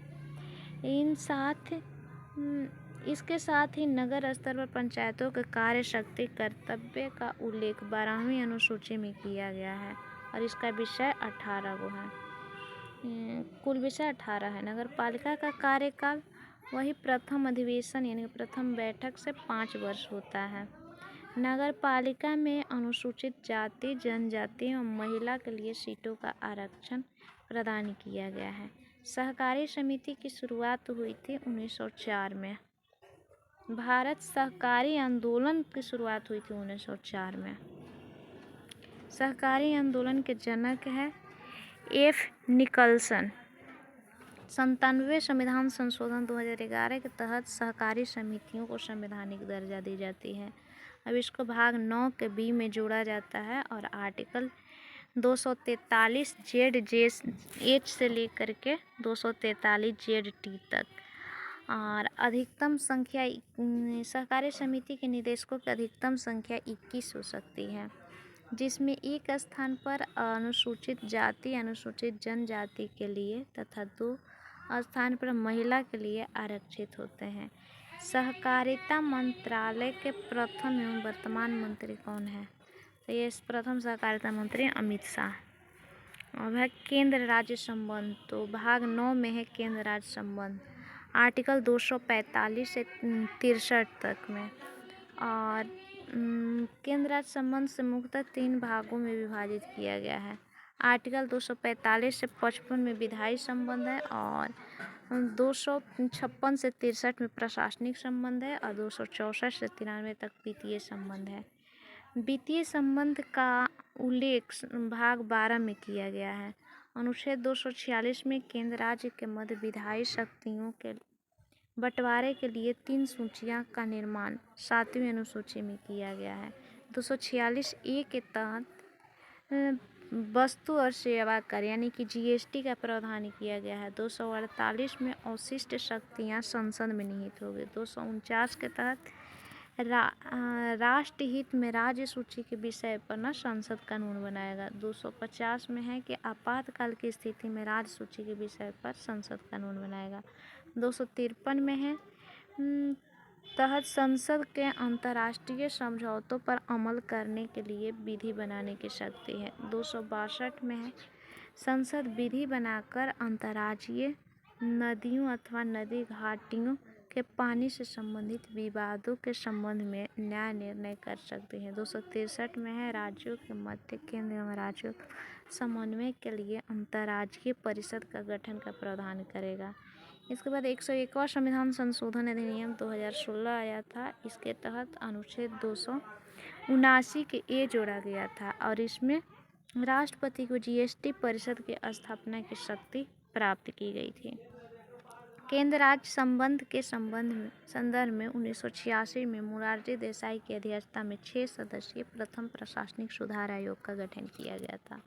इसके साथ ही नगर स्तर पर पंचायतों के कार्य शक्ति कर्तव्य का उल्लेख 12वीं अनुसूची में किया गया है और इसका विषय 18 गो है। कुल विषय 18 है। नगर पालिका का कार्यकाल वही प्रथम अधिवेशन यानी प्रथम बैठक से 5 वर्ष होता है। नगर पालिका में अनुसूचित जाति, जनजाति एवं महिला के लिए सीटों का आरक्षण प्रदान किया गया है। सहकारी समिति की शुरुआत हुई थी 1904 में। भारत सहकारी आंदोलन की शुरुआत हुई थी 1904 में। सहकारी आंदोलन के जनक है एफ निकलसन। 97वें संविधान संशोधन 2011 के तहत सहकारी समितियों को संवैधानिक दर्जा दी जाती है। अब इसको भाग 9 के बी में जोड़ा जाता है और आर्टिकल 243 जेड एच से लेकर के 243 जेड टी तक और अधिकतम संख्या सहकारी समिति के निदेशकों की अधिकतम संख्या 21 हो सकती है, जिसमें एक स्थान पर अनुसूचित जाति, अनुसूचित जनजाति के लिए तथा 2 स्थान पर महिला के लिए आरक्षित होते हैं। सहकारिता मंत्रालय के प्रथम एवं वर्तमान मंत्री कौन है? तो ये प्रथम सहकारिता मंत्री अमित शाह। अब है केंद्र राज्य संबंध, तो भाग 9 में है केंद्र राज्य संबंध आर्टिकल 245 से 63 तक में और केंद्र राज्य संबंध से मुख्यतः 3 भागों में विभाजित किया गया है। आर्टिकल 245 से 55 में विधायी संबंध है और 256 से 63 में प्रशासनिक संबंध है और 264 से 93 तक वित्तीय संबंध है। वित्तीय संबंध का उल्लेख भाग 12 में किया गया है। अनुच्छेद 246 में केंद्र राज्य के मध्य विधायी शक्तियों के बंटवारे के लिए 3 सूचियां का निर्माण 7वीं अनुसूची में किया गया है। 246 ए के तहत वस्तु और सेवा कर यानी कि जीएसटी का प्रावधान किया गया है। 248 में अवशिष्ट शक्तियां संसद में निहित होगी। 249 के तहत राष्ट्र हित में राज्य सूची के विषय पर न संसद कानून बनाएगा। 250 में है कि आपातकाल की स्थिति में राज्य सूची के विषय पर संसद कानून बनाएगा। 253 में है तहत संसद के अंतर्राष्ट्रीय समझौतों पर अमल करने के लिए विधि बनाने की शक्ति है। 262 में है संसद विधि बनाकर अंतर्राज्यीय नदियों अथवा नदी घाटियों के पानी से संबंधित विवादों के संबंध में न्याय निर्णय कर सकते हैं। 263 में है राज्यों के मध्य केंद्र एवं राज्यों समन्वय के लिए अंतर्राज्यीय परिषद का गठन का प्रावधान करेगा। इसके बाद 101वां संविधान संशोधन अधिनियम 2016 आया था। इसके तहत अनुच्छेद 279 के ए जोड़ा गया था और इसमें राष्ट्रपति को जीएसटी परिषद की स्थापना की शक्ति प्राप्त की गई थी। केंद्र राज्य संबंध के संदर्भ में 1986 में मोरारजी देसाई की अध्यक्षता में 6 सदस्यीय प्रथम प्रशासनिक सुधार आयोग का गठन किया गया था।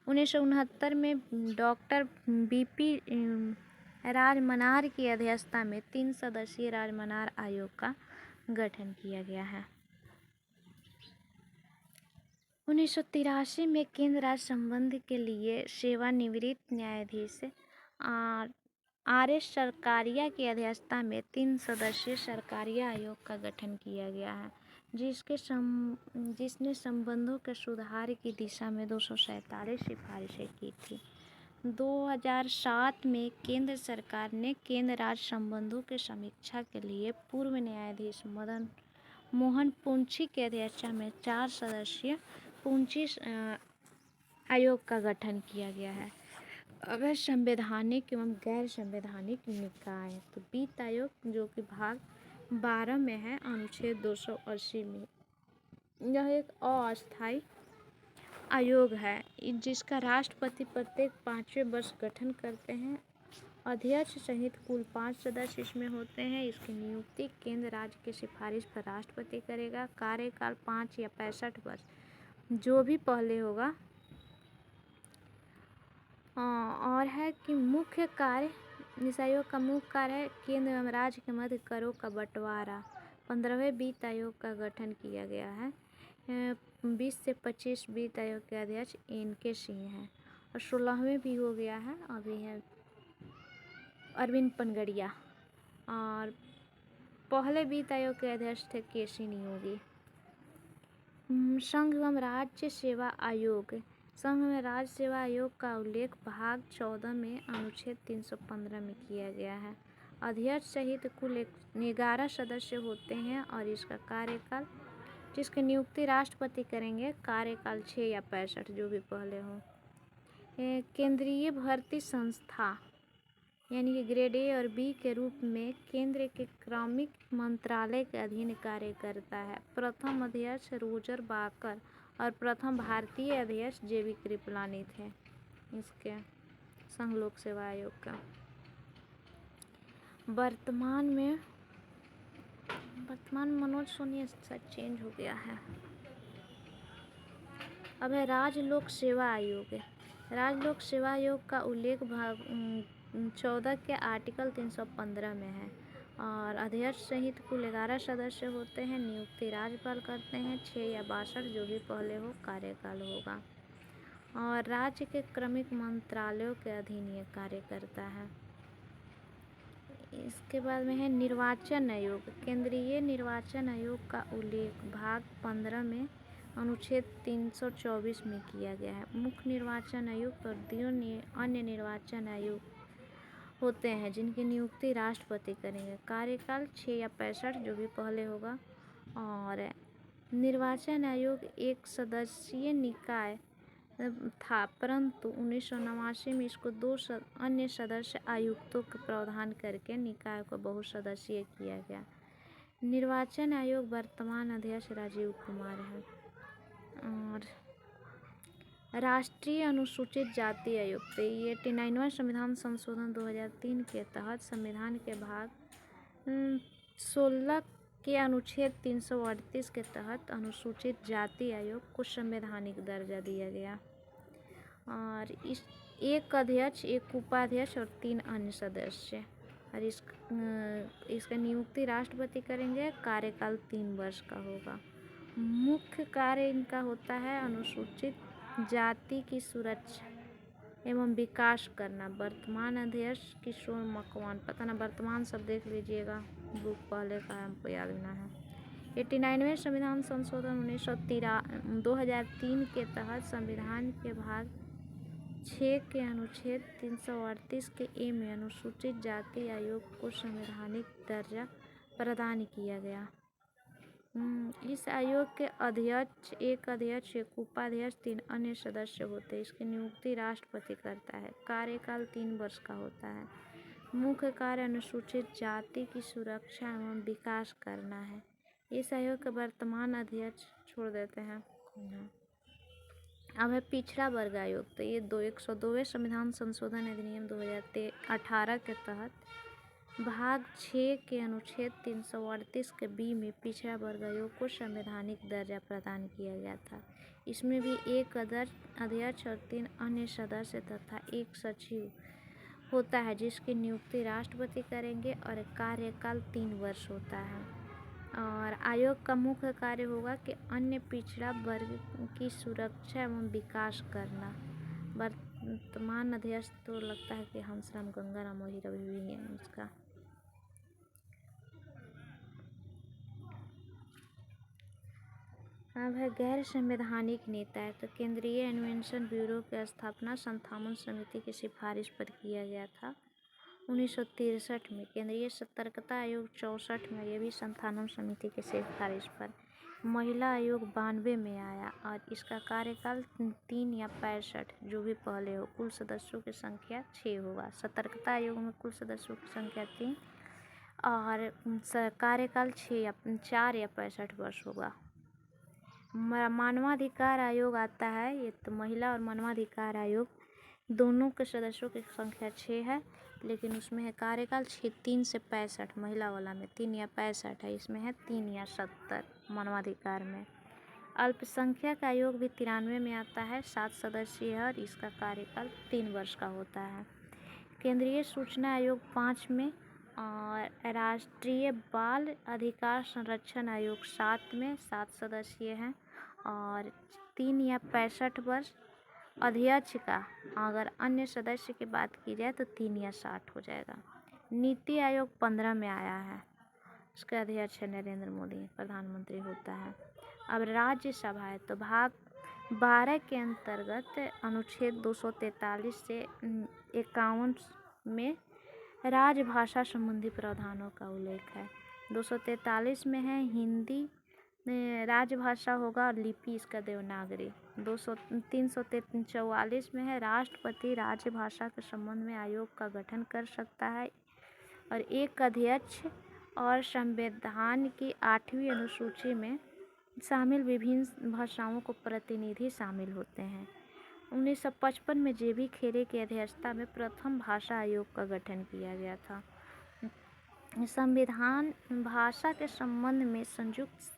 1969 में डॉक्टर बीपी राजमनार की अध्यक्षता में 3 सदस्यीय राजमनार आयोग का गठन किया गया है। 1983 में केंद्र राज्य संबंध के लिए सेवानिवृत्त न्यायाधीश आर.एस. सरकारिया की अध्यक्षता में 3 सदस्यीय सरकारिया आयोग का गठन किया गया है, जिसने संबंधों के सुधार की दिशा में 247 सिफारिशें की थी। 2007 में केंद्र सरकार ने केंद्र राज्य संबंधों की समीक्षा के लिए पूर्व न्यायाधीश मदन मोहन पुंछी की अध्यक्षता में 4 सदस्यीय पुंछी आयोग का गठन किया गया है। अगर संवैधानिक एवं गैर संवैधानिक निकाय तो वित्त आयोग जो कि भाग 12 में है अनुच्छेद 280 में यह एक अस्थायी आयोग है जिसका राष्ट्रपति प्रत्येक 5वें वर्ष गठन करते हैं। अध्यक्ष सहित कुल 5 सदस्य इसमें होते हैं। इसकी नियुक्ति केंद्र राज्य की सिफारिश पर राष्ट्रपति करेगा। कार्यकाल 5 या 65 वर्ष जो भी पहले होगा। और है कि मुख्य कार्य इस आयोग का मुख्य कार्य है केंद्र एवं राज्य के मध्य करों का बंटवारा। 15वें वित्त आयोग का गठन किया गया है। 20 से 25 वित्त आयोग के अध्यक्ष एन.के. सिंह हैं और 16वें भी हो गया है अभी है अरविंद पनगड़िया और पहले वित्त आयोग के अध्यक्ष थे के.सी. नियोगी। संघ एवं राज्य सेवा आयोग संघ में राज्य सेवा आयोग का उल्लेख भाग 14 में अनुच्छेद 315 में किया गया है। अध्यक्ष सहित कुल 11 सदस्य होते हैं और इसका कार्यकाल जिसकी नियुक्ति राष्ट्रपति करेंगे। कार्यकाल 6 या 65 जो भी पहले हो। केंद्रीय भर्ती संस्था यानी कि ग्रेड ए और बी के रूप में केंद्र के क्रमिक मंत्रालय के अधीन कार्य करता है। प्रथम अध्यक्ष रोजर बाकर और प्रथम भारतीय अध्यक्ष जे.बी. कृपलानी थे इसके संघ लोक सेवा आयोग का। वर्तमान में मनोज सोनी चेंज हो गया है। अब है राज्य लोक सेवा आयोग। राज्य लोक सेवा आयोग का उल्लेख भाग 14 के आर्टिकल 315 में है और अध्यक्ष सहित कुल 11 सदस्य होते हैं। नियुक्ति राज्यपाल करते हैं। 6 या 62 जो भी पहले हो कार्यकाल होगा और राज्य के क्रमिक मंत्रालयों के अधीन ये कार्य करता है। इसके बाद में है निर्वाचन आयोग। केंद्रीय निर्वाचन आयोग का उल्लेख भाग 15 में अनुच्छेद 324 में किया गया है। मुख्य निर्वाचन आयुक्त और 2 अन्य निर्वाचन आयुक्त होते हैं जिनकी नियुक्ति राष्ट्रपति करेंगे। कार्यकाल 6 या 65 जो भी पहले होगा और निर्वाचन आयोग एक सदस्यीय निकाय था परंतु 1989 में इसको 2 अन्य सदस्य आयुक्तों का प्रावधान करके निकाय को बहुसदस्यीय किया गया। निर्वाचन आयोग वर्तमान अध्यक्ष राजीव कुमार है। और राष्ट्रीय अनुसूचित जाति आयोग, तो ये 89वां संविधान संशोधन 2003 के तहत संविधान के भाग 16 के अनुच्छेद 338 के तहत अनुसूचित जाति आयोग को संवैधानिक दर्जा दिया गया। और इस एक अध्यक्ष, एक उपाध्यक्ष और 3 अन्य सदस्य। और इसका नियुक्ति राष्ट्रपति करेंगे। कार्यकाल 3 वर्ष का होगा। मुख्य कार्य इनका होता है अनुसूचित जाति की सुरक्षा एवं विकास करना। वर्तमान अध्यक्ष किशोर मकवान, पता ना वर्तमान सब देख लीजिएगा, बुक पहले का हमको याद ना है। 89वें संविधान संशोधन 2003 के तहत संविधान के भाग 6 के अनुच्छेद 338 के ए में अनुसूचित जाति आयोग को संवैधानिक दर्जा प्रदान किया गया। इस आयोग के अध्यक्ष, एक अध्यक्ष, एक उपाध्यक्ष, 3 अन्य सदस्य होते हैं। इसकी नियुक्ति राष्ट्रपति करता है। कार्यकाल 3 वर्ष का होता है। मुख्य कार्य अनुसूचित जाति की सुरक्षा एवं विकास करना है। इस आयोग के वर्तमान अध्यक्ष छोड़ देते हैं। अब है पिछड़ा वर्ग आयोग, तो ये 102वें संविधान संशोधन अधिनियम 2018 के तहत भाग 6 के अनुच्छेद 338 के बी में पिछड़ा वर्ग आयोग को संवैधानिक दर्जा प्रदान किया गया था। इसमें भी एक अध्यक्ष और 3 अन्य सदस्य तथा एक सचिव होता है, जिसकी नियुक्ति राष्ट्रपति करेंगे और कार्यकाल 3 वर्ष होता है। और आयोग का मुख्य कार्य होगा कि अन्य पिछड़ा वर्ग की सुरक्षा एवं विकास करना। वर्तमान अध्यक्ष तो लगता है कि हंसराम गंगाराम वही अभी भी है उसका। अब है गैर संवैधानिक नेता है, तो केंद्रीय अन्वेषण ब्यूरो की स्थापना संथामन समिति की सिफारिश पर किया गया था 1963 में। केंद्रीय सतर्कता आयोग 64 में, यह भी संथानम समिति की सिफारिश पर। महिला आयोग 92 में आया और इसका कार्यकाल 3 या 65 जो भी पहले हो। कुल सदस्यों की संख्या 6 होगा। सतर्कता आयोग में कुल सदस्यों की संख्या 3 और कार्यकाल 4 या 65 वर्ष होगा। मानवाधिकार आयोग आता है, ये तो महिला और मानवाधिकार आयोग दोनों के सदस्यों की संख्या 6 है, लेकिन उसमें है कार्यकाल 3 से 65। महिला वाला में 3 या 65 है, इसमें है 3 या 70 मानवाधिकार में। अल्पसंख्यक आयोग भी 93 में आता है, 7 सदस्यीय है और इसका कार्यकाल 3 वर्ष का होता है। केंद्रीय सूचना आयोग 5 में और राष्ट्रीय बाल अधिकार संरक्षण आयोग 7 में, 7 सदस्यीय हैं और 3 या 65 वर्ष। अध्यक्ष का अगर अन्य सदस्य की बात की जाए तो 3 या 60 हो जाएगा। नीति आयोग 15 में आया है, उसका अध्यक्ष है नरेंद्र मोदी, प्रधानमंत्री होता है। अब राज्यसभा है, तो भाग 12 के अंतर्गत अनुच्छेद 243 से 51 में राजभाषा संबंधी प्रावधानों का उल्लेख है। 243 में है हिंदी राजभाषा होगा और लिपि इसका देवनागरी। 344 में है राष्ट्रपति राजभाषा के संबंध में आयोग का गठन कर सकता है और एक अध्यक्ष और संविधान की 8वीं अनुसूची में शामिल विभिन्न भाषाओं को प्रतिनिधि शामिल होते हैं। 1955 में जेबी खेरे की अध्यक्षता में प्रथम भाषा आयोग का गठन किया गया था। संविधान भाषा के संबंध में संयुक्त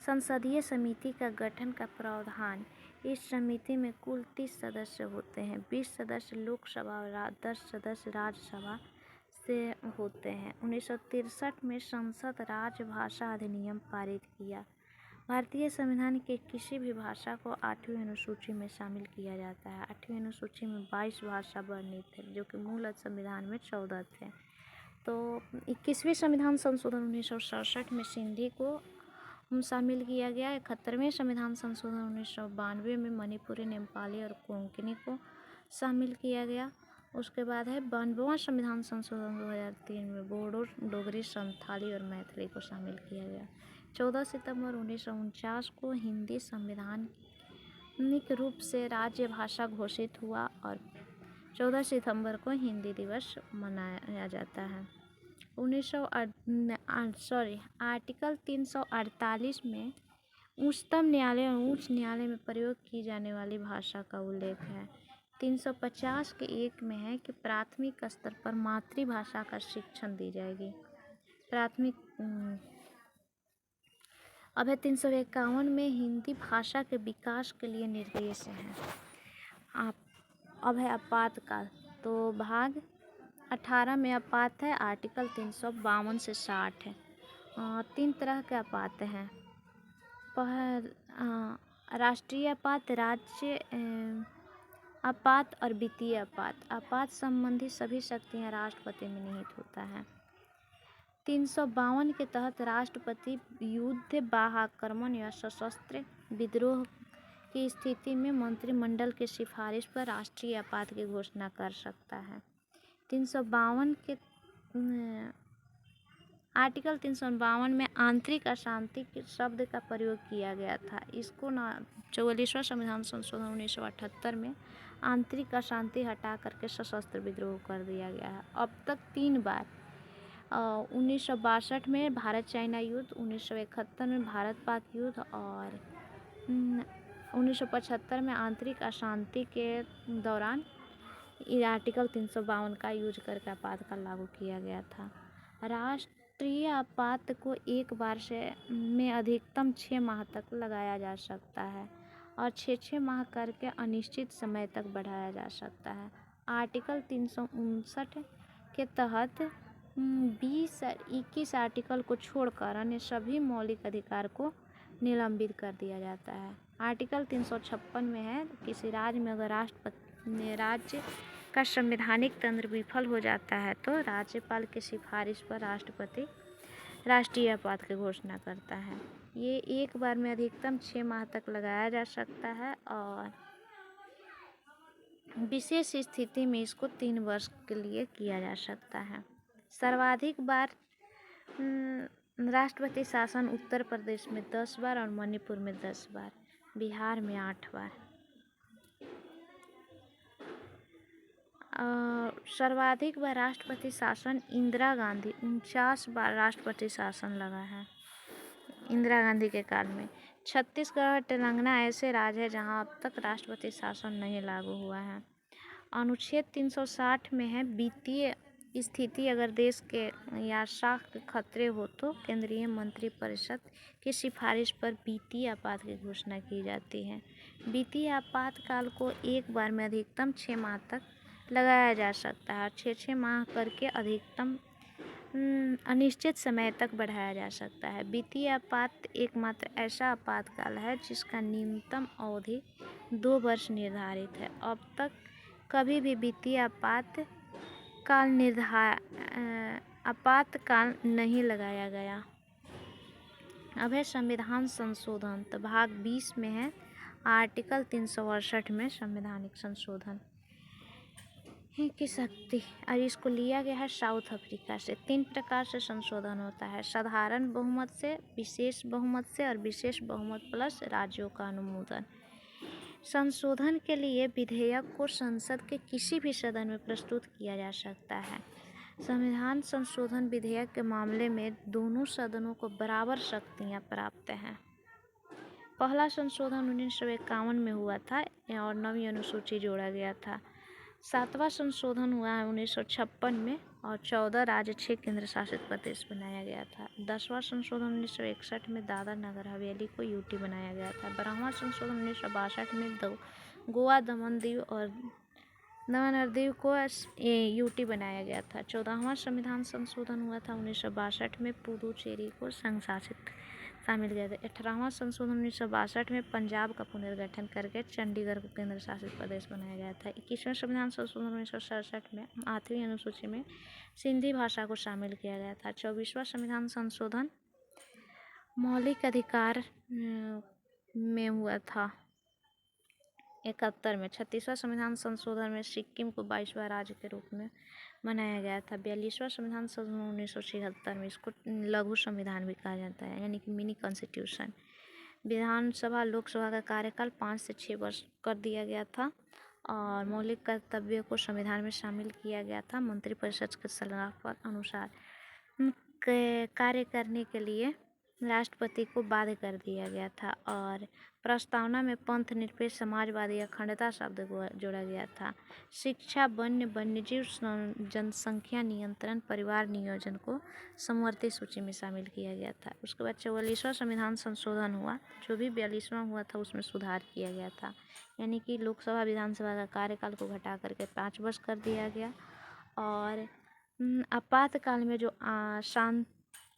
संसदीय समिति का गठन का प्रावधान। इस समिति में कुल 30 सदस्य होते हैं। 20 सदस्य लोकसभा और 10 सदस्य राज्यसभा से होते हैं। 1963 में संसद राजभाषा अधिनियम पारित किया। भारतीय संविधान के किसी भी भाषा को 8वीं अनुसूची में शामिल किया जाता है। 8वीं अनुसूची में 22 भाषा वर्णित है, जो कि मूल संविधान में 14 थे। तो 21वें संविधान संशोधन 1967 में सिंधी को शामिल किया गया। 71वें संविधान संशोधन 1992 में मणिपुरी, नेपाली और कोंकणी को शामिल किया गया। उसके बाद है 92वां संविधान संशोधन 2003 में बोडो, डोगरी, संथाली और मैथिली को शामिल किया गया। 14 सितंबर 1949 को हिंदी संवैधानिक रूप से राज्य भाषा घोषित हुआ और 14 सितंबर को हिंदी दिवस मनाया जाता है। आर्टिकल 348 में उच्चतम न्यायालय और उच्च न्यायालय में प्रयोग की जाने वाली भाषा का उल्लेख है। 350 के एक में है कि प्राथमिक स्तर पर मातृभाषा का शिक्षण दी जाएगी। प्राथमिक अब है 351 में हिंदी भाषा के विकास के लिए निर्देश हैं। अब है आपातकाल, तो भाग 18 में आपात है, आर्टिकल 352 से 60 है। 3 तरह के आपात हैं। राष्ट्रीय आपात, राज्य आपात और वित्तीय आपात। आपात संबंधी सभी शक्तियाँ राष्ट्रपति में निहित होता है। 352 के तहत राष्ट्रपति युद्ध, बाह्य आक्रमण या सशस्त्र विद्रोह की स्थिति में मंत्रिमंडल की सिफारिश पर राष्ट्रीय आपात की घोषणा कर सकता है। 352 के आर्टिकल 352 में आंतरिक अशांति के शब्द का प्रयोग किया गया था। इसको 44वां संविधान संशोधन 1978 में आंतरिक अशांति हटा करके सशस्त्र विद्रोह कर दिया गया है। अब तक 3 बार 1962 में भारत चाइना युद्ध, 1971 में भारत पाक युद्ध और 1975 में आंतरिक अशांति के दौरान आर्टिकल 352 का यूज करके आपात का लागू किया गया था। राष्ट्रीय आपात को एक बार में अधिकतम 6 माह तक लगाया जा सकता है और 6 माह करके अनिश्चित समय तक बढ़ाया जा सकता है। आर्टिकल 359 के तहत 21 आर्टिकल को छोड़कर अन्य सभी मौलिक अधिकार को निलंबित कर दिया जाता है। आर्टिकल 356 में है, किसी राज्य में अगर राज्य का संवैधानिक तंत्र विफल हो जाता है तो राज्यपाल की सिफारिश पर राष्ट्रपति राष्ट्रीय आपात की घोषणा करता है। ये एक बार में अधिकतम 6 माह तक लगाया जा सकता है और विशेष स्थिति में इसको 3 वर्ष के लिए किया जा सकता है। सर्वाधिक बार राष्ट्रपति शासन उत्तर प्रदेश में 10 बार और मणिपुर में 10 बार, बिहार में 8 बार। सर्वाधिक बार राष्ट्रपति शासन इंदिरा गांधी 49 बार राष्ट्रपति शासन लगा है इंदिरा गांधी के काल में। छत्तीसगढ़ और तेलंगाना ऐसे राज्य हैं जहां अब तक राष्ट्रपति शासन नहीं लागू हुआ है। अनुच्छेद 360 में है, वित्तीय स्थिति अगर देश के या साख के खतरे हो तो केंद्रीय मंत्रिपरिषद की सिफारिश पर वित्तीय आपात की घोषणा की जाती है। वित्तीय आपातकाल को एक बार में अधिकतम 6 माह तक लगाया जा सकता है और 6 माह करके अधिकतम अनिश्चित समय तक बढ़ाया जा सकता है। वित्तीय आपात एकमात्र ऐसा आपातकाल है जिसका न्यूनतम अवधि 2 वर्ष निर्धारित है। अब तक कभी भी वित्तीय आपातकाल नहीं लगाया गया। अब है संविधान संशोधन, तो भाग 20 में है, आर्टिकल 368 में संवैधानिक संशोधन की शक्ति, और इसको लिया गया है साउथ अफ्रीका से। 3 प्रकार से संशोधन होता है, साधारण बहुमत से, विशेष बहुमत से और विशेष बहुमत प्लस राज्यों का अनुमोदन। संशोधन के लिए विधेयक को संसद के किसी भी सदन में प्रस्तुत किया जा सकता है। संविधान संशोधन विधेयक के मामले में दोनों सदनों को बराबर शक्तियाँ प्राप्त हैं। पहला संशोधन 1951 में हुआ था और 9वीं अनुसूची जोड़ा गया था। 7वां संशोधन हुआ है 1956 में और 14 राज्य 6 केंद्र शासित प्रदेश बनाया गया था। 10वां संशोधन 1961 में दादर नगर हवेली को यूटी बनाया गया था। 12वां संशोधन 1962 में गोवा, दमन और दीव को यूटी बनाया गया था। 14वां संविधान संशोधन हुआ था 1962 में, पुदुचेरी को संघ शासित शामिल किया था। 18वां संशोधन 1962 में पंजाब का पुनर्गठन करके चंडीगढ़ को केंद्र शासित प्रदेश बनाया गया था। 21वां संविधान संशोधन 1967 में 8वीं अनुसूची में सिंधी भाषा को शामिल किया गया था। 24वां संविधान संशोधन मौलिक अधिकार में हुआ था 71 में। 36वां संविधान संशोधन में सिक्किम को 22वां राज्य के रूप में बनाया गया था। 42वां संविधान संशोधन 1976 में, इसको लघु संविधान भी कहा जाता है, यानी कि मिनी कॉन्स्टिट्यूशन। विधानसभा लोकसभा का कार्यकाल 5 से 6 वर्ष कर दिया गया था और मौलिक कर्तव्यों को संविधान में शामिल किया गया था। मंत्रिपरिषद के सलाह पर अनुसार कार्य करने के लिए राष्ट्रपति को बाध्य कर दिया गया था और प्रस्तावना में पंथ निरपेक्ष समाजवादी अखंडता शब्द को जोड़ा गया था। शिक्षा, वन्यजीव जनसंख्या नियंत्रण, परिवार नियोजन को समवर्ती सूची में शामिल किया गया था। उसके बाद 44वां संविधान संशोधन हुआ। जो भी 42वां हुआ था उसमें सुधार किया गया था, यानी कि लोकसभा विधानसभा का कार्यकाल को घटा करके 5 वर्ष कर दिया गया। और आपातकाल में जो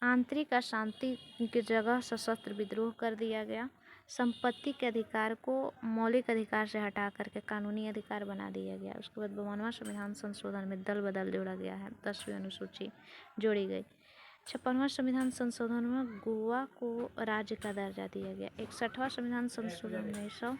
आंतरिक अशांति की जगह सशस्त्र विद्रोह कर दिया गया। संपत्ति के अधिकार को मौलिक अधिकार से हटा करके कानूनी अधिकार बना दिया गया। उसके बाद 52वां संविधान संशोधन में दल बदल जोड़ा गया है, 10वीं अनुसूची जोड़ी गई। 56वां संविधान संशोधन में गोवा को राज्य का दर्जा दिया गया। 61वां संविधान संशोधन 1900